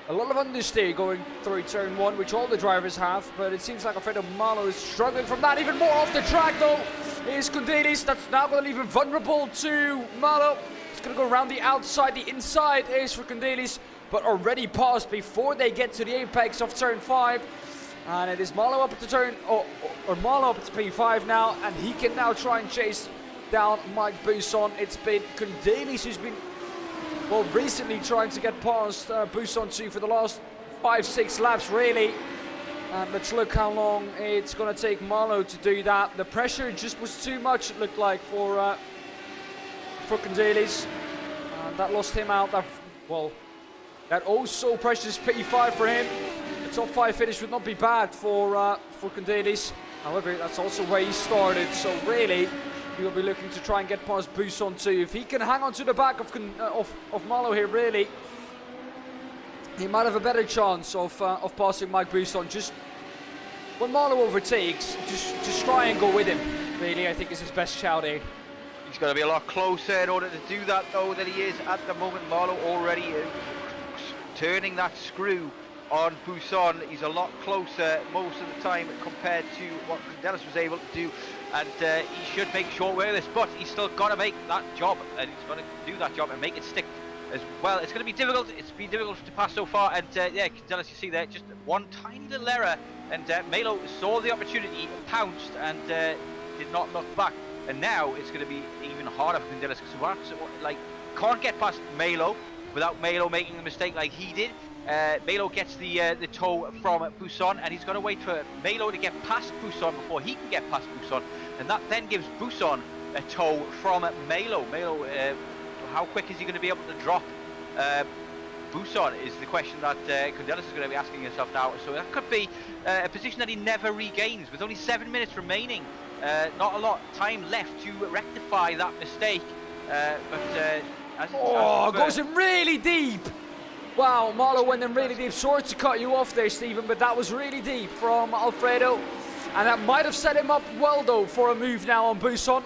A lot of understeer going through turn 1, which all the drivers have, but it seems like Alfredo Melo is struggling from that. Even more off the track though is Condelis. That's now going to leave him vulnerable to Melo. It's going to go around the outside. The inside is for Condelis, but already passed before they get to the apex of turn 5. And it is Melo up at the turn, or Melo up at P5 now, and he can now try and chase down Mike Buson. It's been Condelis who's been, well, recently trying to get past Buson too for the last 5-6 laps really. And let's look how long it's going to take Melo to do that. The pressure just was too much, it looked like, for Condelis. That lost him out. That also precious P5 for him. The top 5 finish would not be bad for Condelis. However, that's also where he started. So really, he will be looking to try and get past Buson too. If he can hang on to the back of Melo here, really, he might have a better chance of passing Mike Buson. Just when Melo overtakes, just try and go with him. Really, I think is his best shout here. He's got to be a lot closer in order to do that though than he is at the moment. Melo already turning that screw on Buson. He's a lot closer most of the time compared to what Condelis was able to do, and he should make short work of this, but he's still got to make that job, and he's going to do that job and make it stick as well. It's going to be difficult. It's been difficult to pass so far, and yeah, Condelis, you see there, just one tiny little error, and Melo saw the opportunity, pounced, and did not look back. And now it's going to be even harder for Condelis, because can't get past Melo without Melo making the mistake like he did. Melo gets the tow from Buson, and he's going to wait for Melo to get past Buson before he can get past Buson, and that then gives Buson a tow from Melo. Melo, how quick is he going to be able to drop Buson is the question that Condelis is going to be asking himself now. So that could be a position that he never regains with only 7 minutes remaining. Not a lot of time left to rectify that mistake. Goes in really deep. Wow, Melo went in really deep. Sorry to cut you off there, Stephen, but that was really deep from Alfredo. And that might have set him up well, though, for a move now on Buson.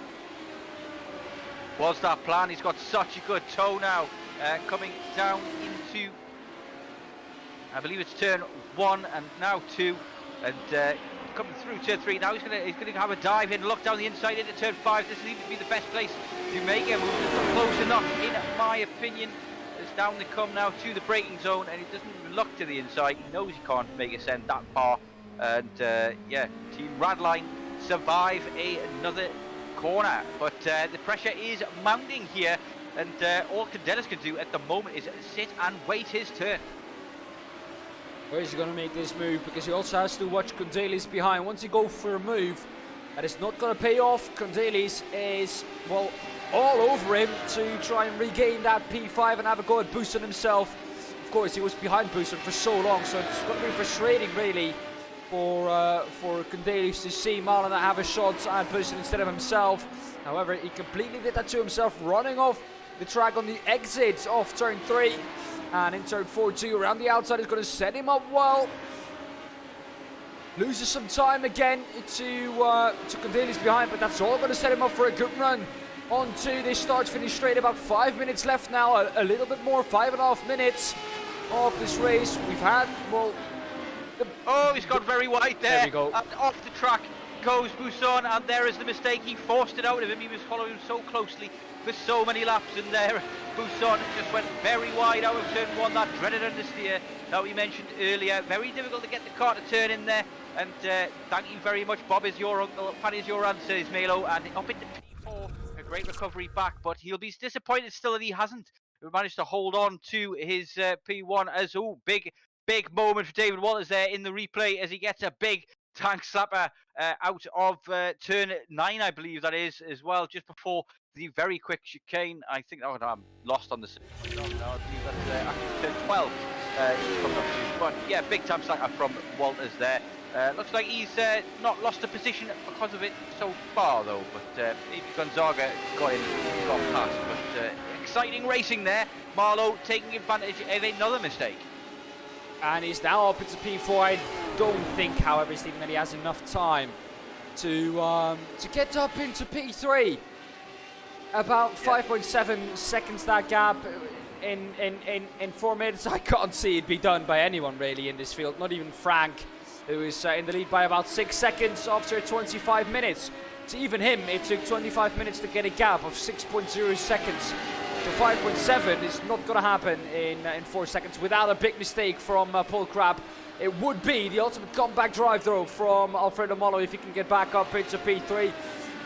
Was that plan? He's got such a good tow now. Coming down into, I believe it's turn 1 and now 2. And coming through turn 3. Now he's going to have a dive in, look down the inside into turn 5. This seems to be the best place to make a move. It's close enough, in my opinion. It's down to come now to the braking zone, and he doesn't look to the inside. He knows he can't make a send that far. And yeah, Team Radline survive another corner, but the pressure is mounting here and all Candelas can do at the moment is sit and wait his turn. Where is he going to make this move? Because he also has to watch Condelis behind. Once he go for a move that is not going to pay off, Condelis is, well, all over him to try and regain that P5 and have a go at Booston himself. Of course, he was behind Booston for so long, so it's going to be frustrating, really, for Condelis to see Marlon have a shot at Booston instead of himself. However, he completely did that to himself, running off the track on the exit of turn 3. And in turn 4 too, around the outside is going to set him up well. Loses some time again to Condelis behind, but that's all going to set him up for a good run. On to this start-finish straight, about 5 minutes left now, a little bit more, 5.5 minutes of this race. We've had, well... Oh, he's gone very wide there. There we go. And off the track goes Buisson, and there is the mistake. He forced it out of him. He was following him so closely for so many laps, and there Buisson just went very wide out of turn 1, that dreaded understeer that we mentioned earlier. Very difficult to get the car to turn in there, and thank you very much, Bob is your uncle, Paddy is your answer, Ismailo, and up into P4, a great recovery back, but he'll be disappointed still that he hasn't managed to hold on to his P1 as, big moment for David Walters there in the replay as he gets a big tank slapper out of turn 9, I believe that is, as well, just before the very quick chicane. I think, oh no, I'm lost on this. No, I believe that's actually turn 12. He's coming up to, but yeah, big tank slapper from Walters there. Looks like he's not lost a position because of it so far though, but Gonzaga got past. But exciting racing there. Marlowe taking advantage of another mistake. And he's now up into P4. I don't think, however, Stephen, that he has enough time to get up into P3. About 5.7 seconds that gap in 4 minutes. I can't see it be done by anyone really in this field. Not even Frank, who is in the lead by about 6 seconds after 25 minutes. To even him, it took 25 minutes to get a gap of 6.0 seconds. So 5.7 is not going to happen in 4 seconds without a big mistake from Paul Crabb. It would be the ultimate comeback drive though from Alfredo Molo if he can get back up into P3,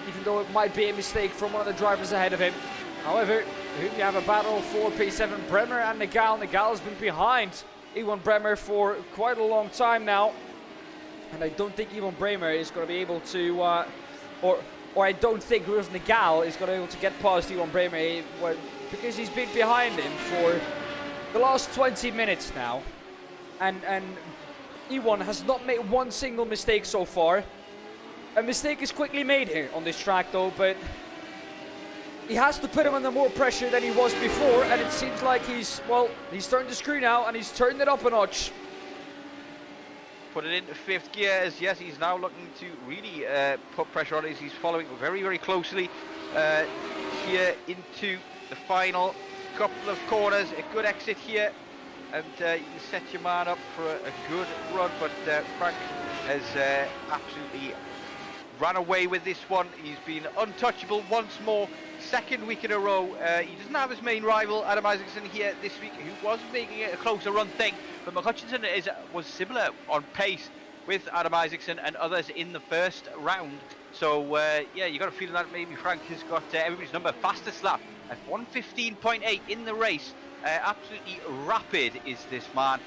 even though it might be a mistake from one of the drivers ahead of him. However, here we have a battle for P7, Bremer and Nagal. Nagal has been behind Iwan Bremer for quite a long time now. And I don't think Iwan Bremer is going to be able to, or I don't think Rudolf Nagal is going to be able to get past Iwan Bremer, because he's been behind him for the last 20 minutes now. And Iwan has not made one single mistake so far. A mistake is quickly made here on this track though, but he has to put him under more pressure than he was before, and it seems like he's turned the screw now and he's turned it up a notch. Put it into 5th gear as, yes, he's now looking to really put pressure on it as he's following very, very closely here into the final couple of corners. A good exit here, and you can set your man up for a good run, but Frank has absolutely ran away with this one. He's been untouchable once more, 2nd week in a row. He doesn't have his main rival, Adam Isaacson, here this week, who was making it a closer run thing, but McHutchinson was similar on pace with Adam Isaacson and others in the first round. So yeah, you got a feeling that maybe Frank has got everybody's number. Fastest lap at 1:15.8 in the race. Absolutely rapid is this man.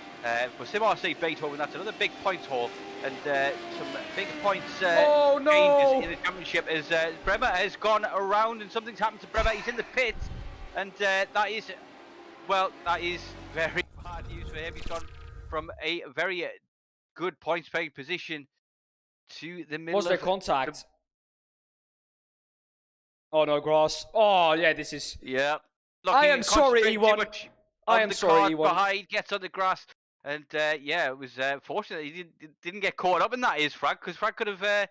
For Simar State Beethoven, that's another big points haul, and some big points changes in the championship as Bremer has gone around and something's happened to Bremer. He's in the pits, and that is very bad news for him. He's gone from a very good points paying position to the middle. Was there contact? Oh no, grass. Oh yeah, this is. Yeah. I am sorry, Iwan. I am sorry, Iwan. Behind, gets on the grass, and yeah, it was fortunate he didn't get caught up in that. Is Frank, because Frank could have.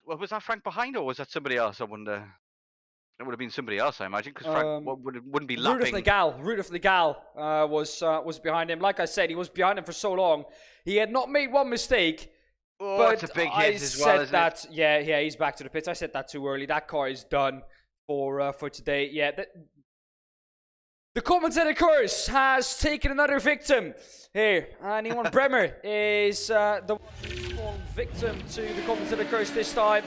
Well, was that Frank behind, or was that somebody else? I wonder. It would have been somebody else, I imagine, because Frank wouldn't be lapping. Rudolf Nagal was behind him. Like I said, he was behind him for so long. He had not made one mistake. Oh, but it's a big hit as well, isn't it? Yeah, he's back to the pits. I said that too early. That car is done for today. Yeah, the commentator curse has taken another victim here, and Iwan Bremer is the one who's fallen victim to the commentator curse this time.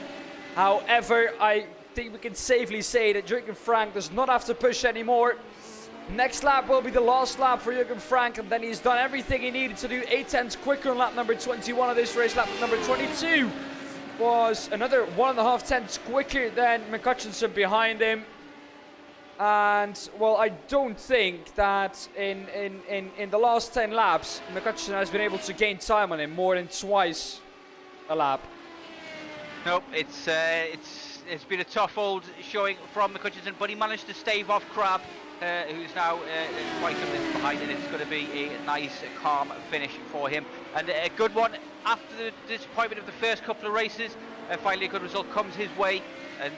However, I think we can safely say that Jürgen Frank does not have to push anymore. Next lap will be the last lap for Jürgen Frank, and then he's done everything he needed to do. 8 tenths quicker on lap number 21 of this race. Lap number 22 was another 1.5 tenths quicker than McCutcheon behind him. And, well, I don't think that in the last 10 laps, McCutcheon has been able to gain time on him more than twice a lap. Nope, it's been a tough old showing from McCutcheon, but he managed to stave off Crab, who's now quite a bit behind, and it's going to be a nice, calm finish for him. And a good one after the disappointment of the first couple of races. Finally, a good result comes his way, and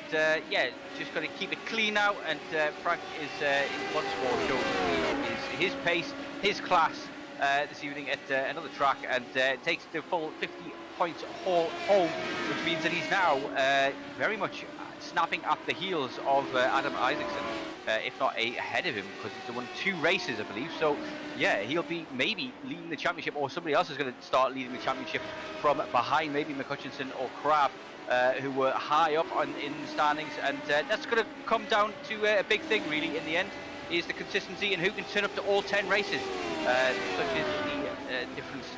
yeah, just got to keep it clean now. And Frank is once more showing his pace, his class this evening at another track, and takes the full 50 points home, which means that he's now very much snapping at the heels of Adam Isaacson, if not ahead of him, because he's won 2 races, I believe. So yeah, he'll be maybe leading the championship, or somebody else is going to start leading the championship from behind, maybe McCutcheon or Crab, who were high up in the standings. And that's going to come down to a big thing really in the end, is the consistency and who can turn up to all 10 races, such as the difference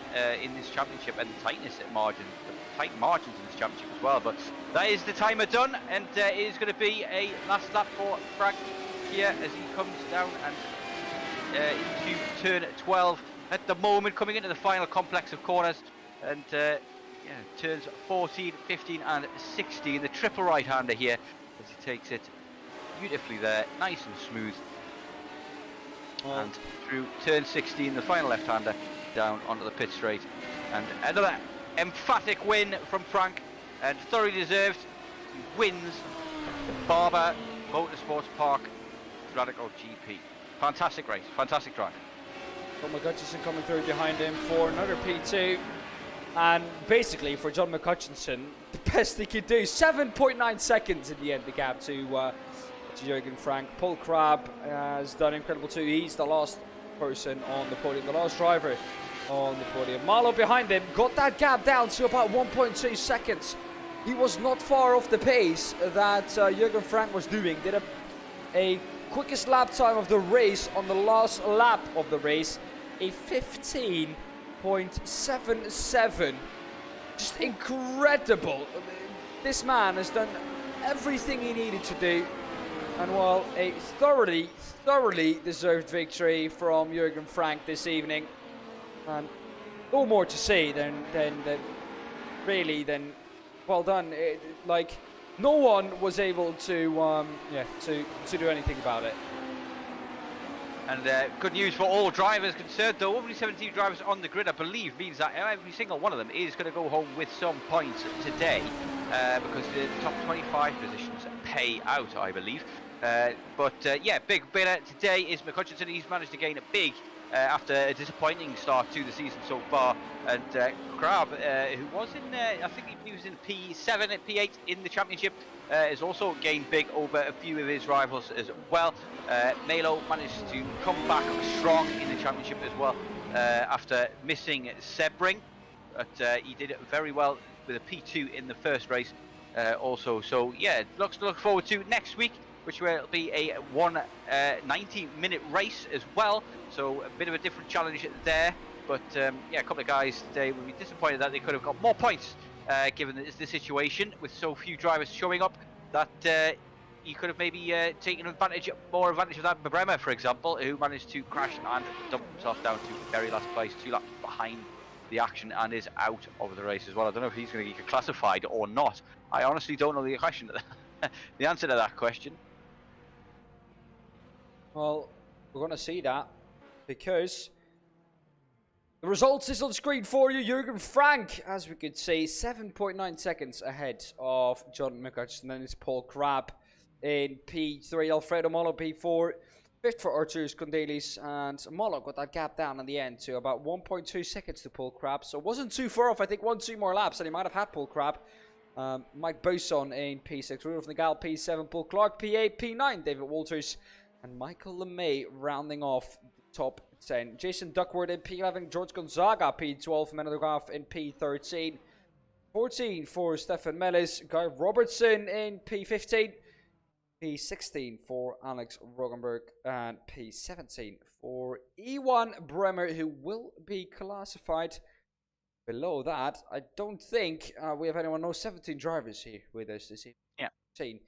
in this championship, and the tightness at margins, the tight margins in this championship as well. But that is the timer done, and it is going to be a last lap for Frank here as he comes down and into turn 12 at the moment, coming into the final complex of corners, and yeah, turns 14, 15 and 16, the triple right-hander here as he takes it beautifully there, nice and smooth. And through turn 16, the final left-hander down onto the pit straight. And another emphatic win from Frank, and thoroughly deserved. He wins the Barber Motorsports Park Radical GP. Fantastic race, fantastic drive. John McCutcheon coming through behind him for another P2. And basically for John McCutcheon, the best he could do, 7.9 seconds in the end, the gap to Jürgen Frank. Paul Crab has done incredible too. He's the last person on the podium, the last driver on the podium. Marlowe behind him got that gap down to about 1.2 seconds. He was not far off the pace that Jürgen Frank was doing. Did a quickest lap time of the race on the last lap of the race, a 15.77. Just incredible. This man has done everything he needed to do. And well, a thoroughly deserved victory from Jürgen Frank this evening. And no more to say than well done. Like, no one was able to do anything about it. And good news for all drivers concerned, though. Only 17 drivers on the grid, I believe, means that every single one of them is going to go home with some points today, because the top 25 positions pay out, I believe. But yeah, big winner today is McCutcheon. He's managed to gain a big after a disappointing start to the season so far. And Crab, who was in, I think he was in P7 at P8 in the championship, has also gained big over a few of his rivals as well. Melo managed to come back strong in the championship as well, after missing Sebring, but he did it very well with a P2 in the first race also. So yeah, lots to look forward to next week, which will be a 90-minute race as well. So a bit of a different challenge there. But yeah, a couple of guys today would be disappointed that they could have got more points, given the situation with so few drivers showing up, that you could have maybe taken more advantage of that. Bremer, for example, who managed to crash and dump himself down to the very last place, 2 laps behind the action, and is out of the race as well. I don't know if he's going to get classified or not. I honestly don't know the question, the answer to that question. Well, we're going to see that, because the results is on screen for you. Jürgen Frank, as we could see, 7.9 seconds ahead of John McCutcheon. Then it's Paul Crab in P3, Alfredo Molo P4, 5th for Artur Skondelis, and Molo got that gap down in the end to about 1.2 seconds to Paul Crab. So it wasn't too far off. I think 1-2 more laps and he might have had Paul Crab. Mike Boson in P6, Rudolf Nagal P7, Paul Clark P8, P9, David Walters, and Michael LeMay rounding off the top 10. Jason Duckworth in P11, George Gonzaga P12, Menadograph in P13, 14 for Stefan Mellis, Guy Robertson in P15, P16 for Alex Rogenberg, and P17 for Ewan Bremer, who will be classified below that. I don't think we have anyone. No, 17 drivers here with us this evening. Yeah. 17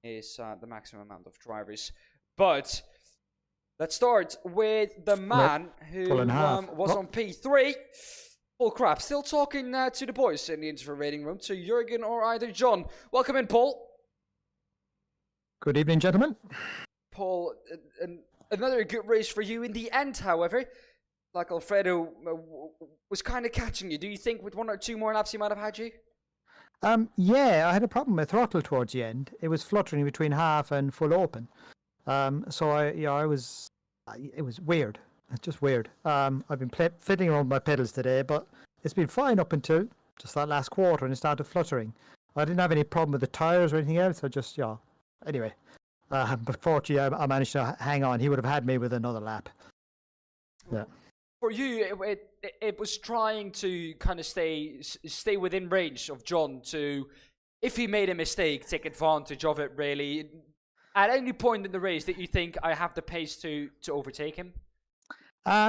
is the maximum amount of drivers. But let's start with the man who was on P3. Oh crap, still talking to the boys in the interview rating room, to Jurgen or either John. Welcome in, Paul. Good evening, gentlemen. Paul, another good race for you in the end, however. Like Alfredo was kind of catching you. Do you think with 1 or 2 more laps he might have had you? Yeah, I had a problem with throttle towards the end. It was fluttering between half and full open. So it was weird. It's just weird. I've been fiddling around with my pedals today, but it's been fine up until just that last quarter, and it started fluttering. I didn't have any problem with the tires or anything else. Anyway, but fortunately, I managed to hang on. He would have had me with another lap. Yeah. For you, it was trying to kind of stay within range of John to, if he made a mistake, take advantage of it, really. At any point in the race, did you think I have the pace to overtake him?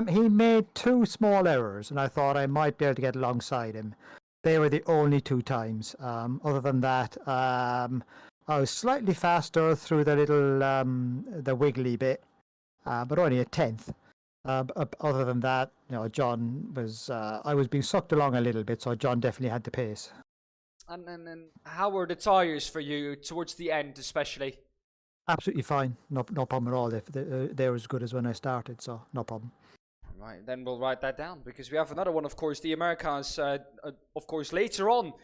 He made 2 small errors, and I thought I might be able to get alongside him. They were the only 2 times. Other than that, I was slightly faster through the little the wiggly bit, but only a tenth. Other than that, John was. I was being sucked along a little bit, so John definitely had the pace. And how were the tires for you towards the end, especially? Absolutely fine. No problem at all. They're as good as when I started, so no problem. Right, then we'll write that down, because we have another one, of course, the Americans, of course, later on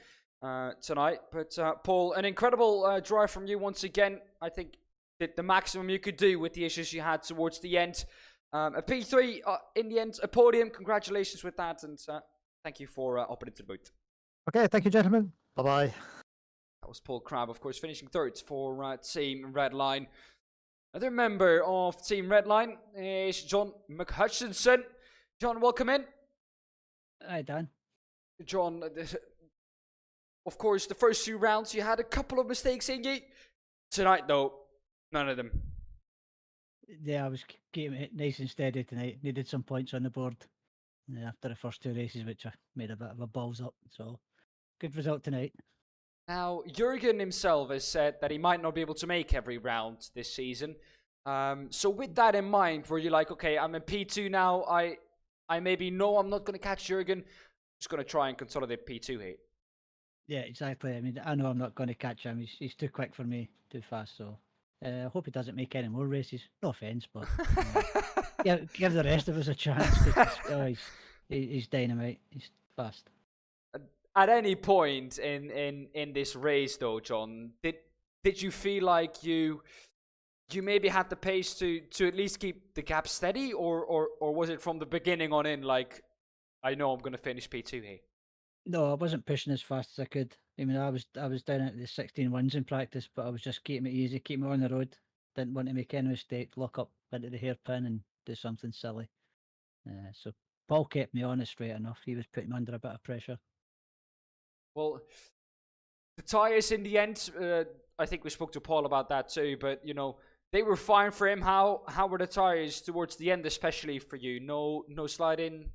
tonight. But Paul, an incredible drive from you once again. I think that the maximum you could do with the issues you had towards the end. A P3 in the end, a podium. Congratulations with that, and thank you for upping into the booth. Okay, thank you, gentlemen. Bye-bye. That was Paul Crabb, of course, finishing third for Team Redline. Another member of Team Redline is John McHutchinson. John, welcome in. Hi, Dan. John, of course, the first 2 rounds, you had a couple of mistakes in you. Tonight, though, none of them. Yeah, I was keeping it nice and steady tonight. Needed some points on the board after the first 2 races, which I made a bit of a balls up. So, good result tonight. Now, Jurgen himself has said that he might not be able to make every round this season. So with that in mind, were you like, okay, I'm in P2 now, I maybe know I'm not going to catch Jurgen, I'm just going to try and consolidate P2 here. Yeah, exactly. I mean, I know I'm not going to catch him. He's too quick for me, too fast. So I hope he doesn't make any more races. No offence, but give the rest of us a chance. He's dynamite. He's fast. At any point in this race, though, John, did you feel like you maybe had the pace to at least keep the gap steady, or was it from the beginning on in like, I know I'm going to finish P2 here? No, I wasn't pushing as fast as I could. I mean, I was down at the 16 wins in practice, but I was just keeping it easy, keeping it on the road. Didn't want to make any mistake, lock up into the hairpin and do something silly. So Paul kept me honest straight enough. He was putting me under a bit of pressure. Well, the tyres in the end, I think we spoke to Paul about that too, but they were fine for him. How were the tyres towards the end, especially for you? No sliding?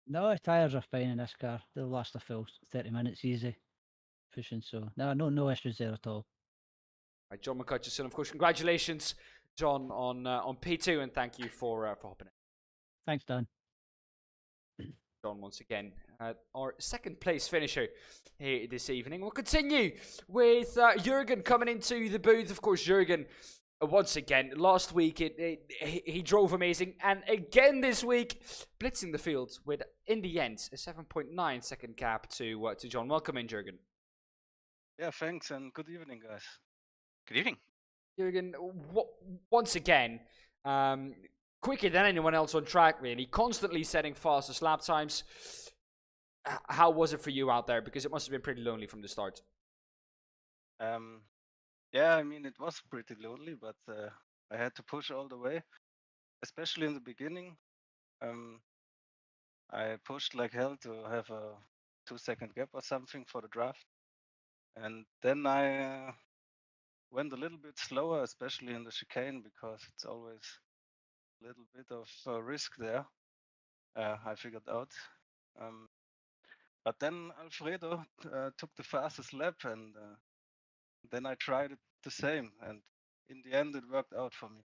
No, the tyres are fine in this car. They'll last a full 30 minutes easy pushing, so no issues there at all. Right, John McHutchison, of course, congratulations, John, on P2, and thank you for hopping in. Thanks, Dan. John, once again, our second place finisher here this evening. We'll continue with Jurgen coming into the booth. Of course, Jurgen, once again, last week he drove amazing, and again this week, blitzing the field with, in the end, a 7.9 second gap to John. Welcome in, Jurgen. Yeah, thanks, and good evening, guys. Good evening. Jurgen, once again, quicker than anyone else on track, really, constantly setting fastest lap times. How was it for you out there? Because it must have been pretty lonely from the start. Yeah, I mean, it was pretty lonely, but I had to push all the way, especially in the beginning. I pushed like hell to have a 2-second gap or something for the draft. And then I went a little bit slower, especially in the chicane, because it's always a little bit of risk there. I figured out. But then Alfredo took the fastest lap, and then I tried it the same, and in the end, it worked out for me.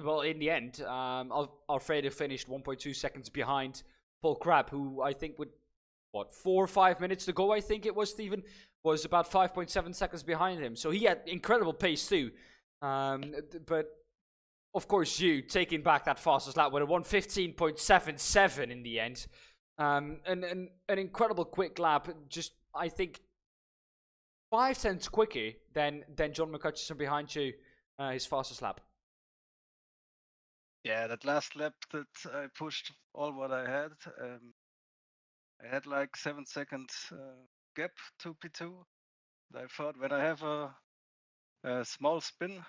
Well, in the end, Alfredo finished 1.2 seconds behind Paul Crabb, who I think would, 4 or 5 minutes to go, I think it was, Stephen, was about 5.7 seconds behind him. So he had incredible pace too. But, of course, you taking back that fastest lap with a 1:15.77 in the end. An incredible quick lap, just, I think, 5 tenths quicker than John McCutcheon behind you, his fastest lap. Yeah, that last lap that I pushed all what I had. I had like 7 seconds gap to P2. I thought when I have a small spin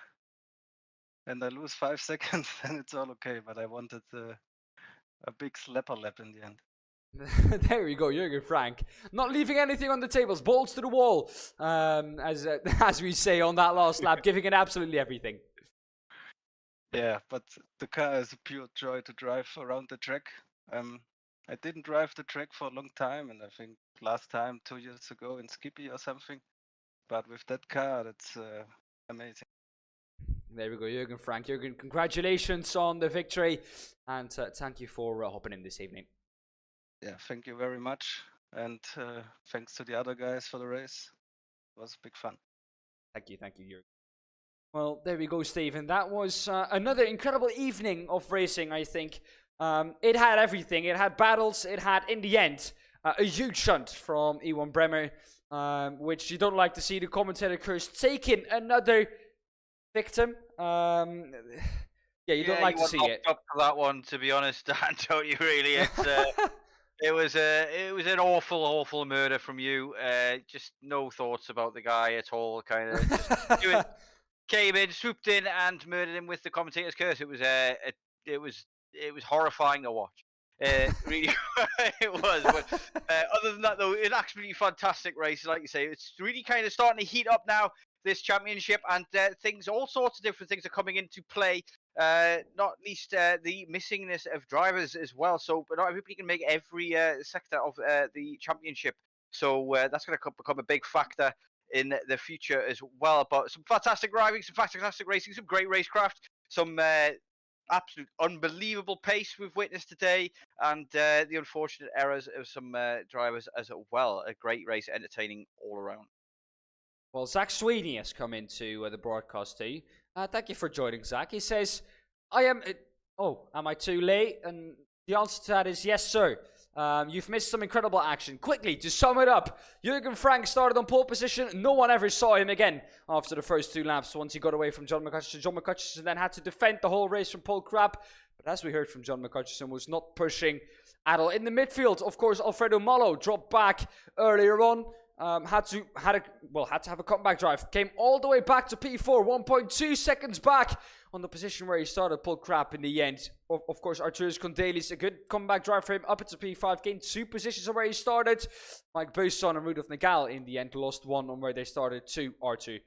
and I lose 5 seconds, then it's all okay. But I wanted a big slapper lap in the end. There we go, Jürgen Frank. Not leaving anything on the tables, balls to the wall, as we say on that last lap, giving it absolutely everything. Yeah, but the car is a pure joy to drive around the track. I didn't drive the track for a long time, and I think last time 2 years ago in Skippy or something. But with that car, that's amazing. There we go, Jürgen Frank. Jürgen, congratulations on the victory, and thank you for hopping in this evening. Yeah, thank you very much, and thanks to the other guys for the race. It was big fun. Thank you, Jürgen. Well, there we go, Stephen. That was another incredible evening of racing, I think. It had everything. It had battles. It had, in the end, a huge shunt from Ewan Bremer, which you don't like to see. The commentator curse taking another victim. Yeah, you don't like to see it. Up for that one, to be honest, Dan, don't you really? It was an awful murder from you. Just no thoughts about the guy at all. Kind of just came in, swooped in, and murdered him with the commentator's curse. It was horrifying to watch. Really, it was. But other than that, though, an absolutely fantastic race. Like you say, it's really kind of starting to heat up now, this championship, and all sorts of different things are coming into play. Not least the missingness of drivers as well. So, but not everybody can make every sector of the championship. So that's going to become a big factor in the future as well. But some fantastic driving, some fantastic racing, some great racecraft, some absolute unbelievable pace we've witnessed today, and the unfortunate errors of some drivers as well. A great race, entertaining all around. Well, Zach Sweeney has come into the broadcast too. Thank you for joining, Zach. He says, am I too late? And the answer to that is yes, sir. You've missed some incredible action. Quickly, to sum it up, Jürgen Frank started on pole position. No one ever saw him again after the first 2 laps once he got away from John McCutcheon. John McCutcheon then had to defend the whole race from Paul Crabb. But as we heard from John McCutcheon, was not pushing at all. In the midfield, of course, Alfredo Mallo dropped back earlier on. Had to have a comeback drive. Came all the way back to P4, 1.2 seconds back on the position where he started. Paul Crabb in the end. Of course, Arturus Kondelis, a good comeback drive for him, up into P5, gained 2 positions on where he started. Mike Bousson and Rudolf Nagal in the end lost 1 on where they started to R2.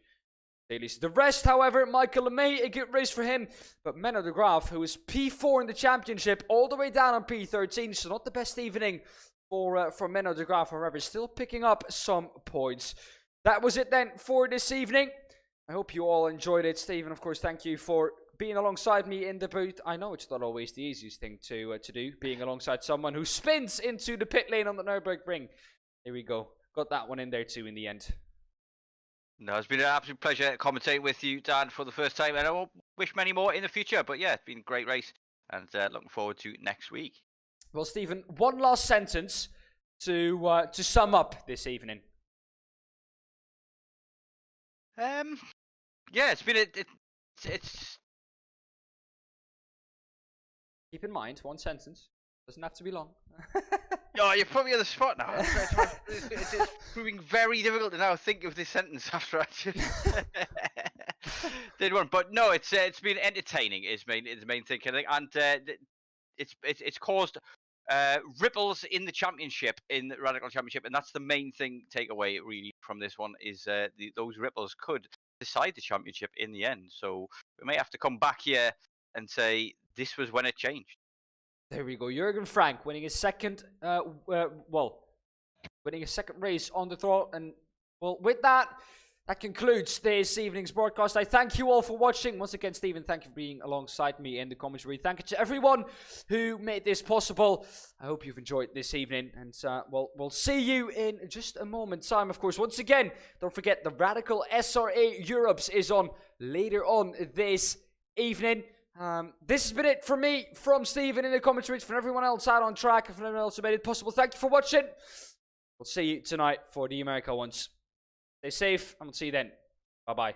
The rest, however, Michael LeMay, a good race for him. But Menno de Graaf, who was P4 in the championship, all the way down on P13, so not the best evening for Menno de Graaf, however, still picking up some points. That was it then for this evening. I hope you all enjoyed it. Stephen, of course, thank you for being alongside me in the booth. I know it's not always the easiest thing to do, being alongside someone who spins into the pit lane on the Nürburgring. Here we go. Got that one in there too in the end. No, it's been an absolute pleasure commentating with you, Dan, for the first time, and I won't wish many more in the future. But yeah, it's been a great race, and looking forward to next week. Well, Stephen, one last sentence to sum up this evening. Yeah, it's been it's. Keep in mind, one sentence doesn't have to be long. Oh, you're putting me on the spot now. It's proving very difficult to now think of this sentence after I just did one. But no, it's been entertaining. Is the main thing, I think, and it's caused ripples in the championship, in the Radical Championship, and that's the main thing takeaway really from this one is those ripples could decide the championship in the end. So we may have to come back here and say this was when it changed. There we go. Jurgen Frank winning his second, winning his second race on the throttle. And well, with that, that concludes this evening's broadcast. I thank you all for watching. Once again, Stephen, thank you for being alongside me in the commentary. Thank you to everyone who made this possible. I hope you've enjoyed this evening. And we'll see you in just a moment's time, of course. Once again, don't forget the Radical SR8 Europes is on later on this evening. This has been it from me, from Stephen in the commentary, from everyone else out on track, and from everyone else who made it possible. Thank you for watching. We'll see you tonight for the America ones. Stay safe, and we'll see you then. Bye-bye.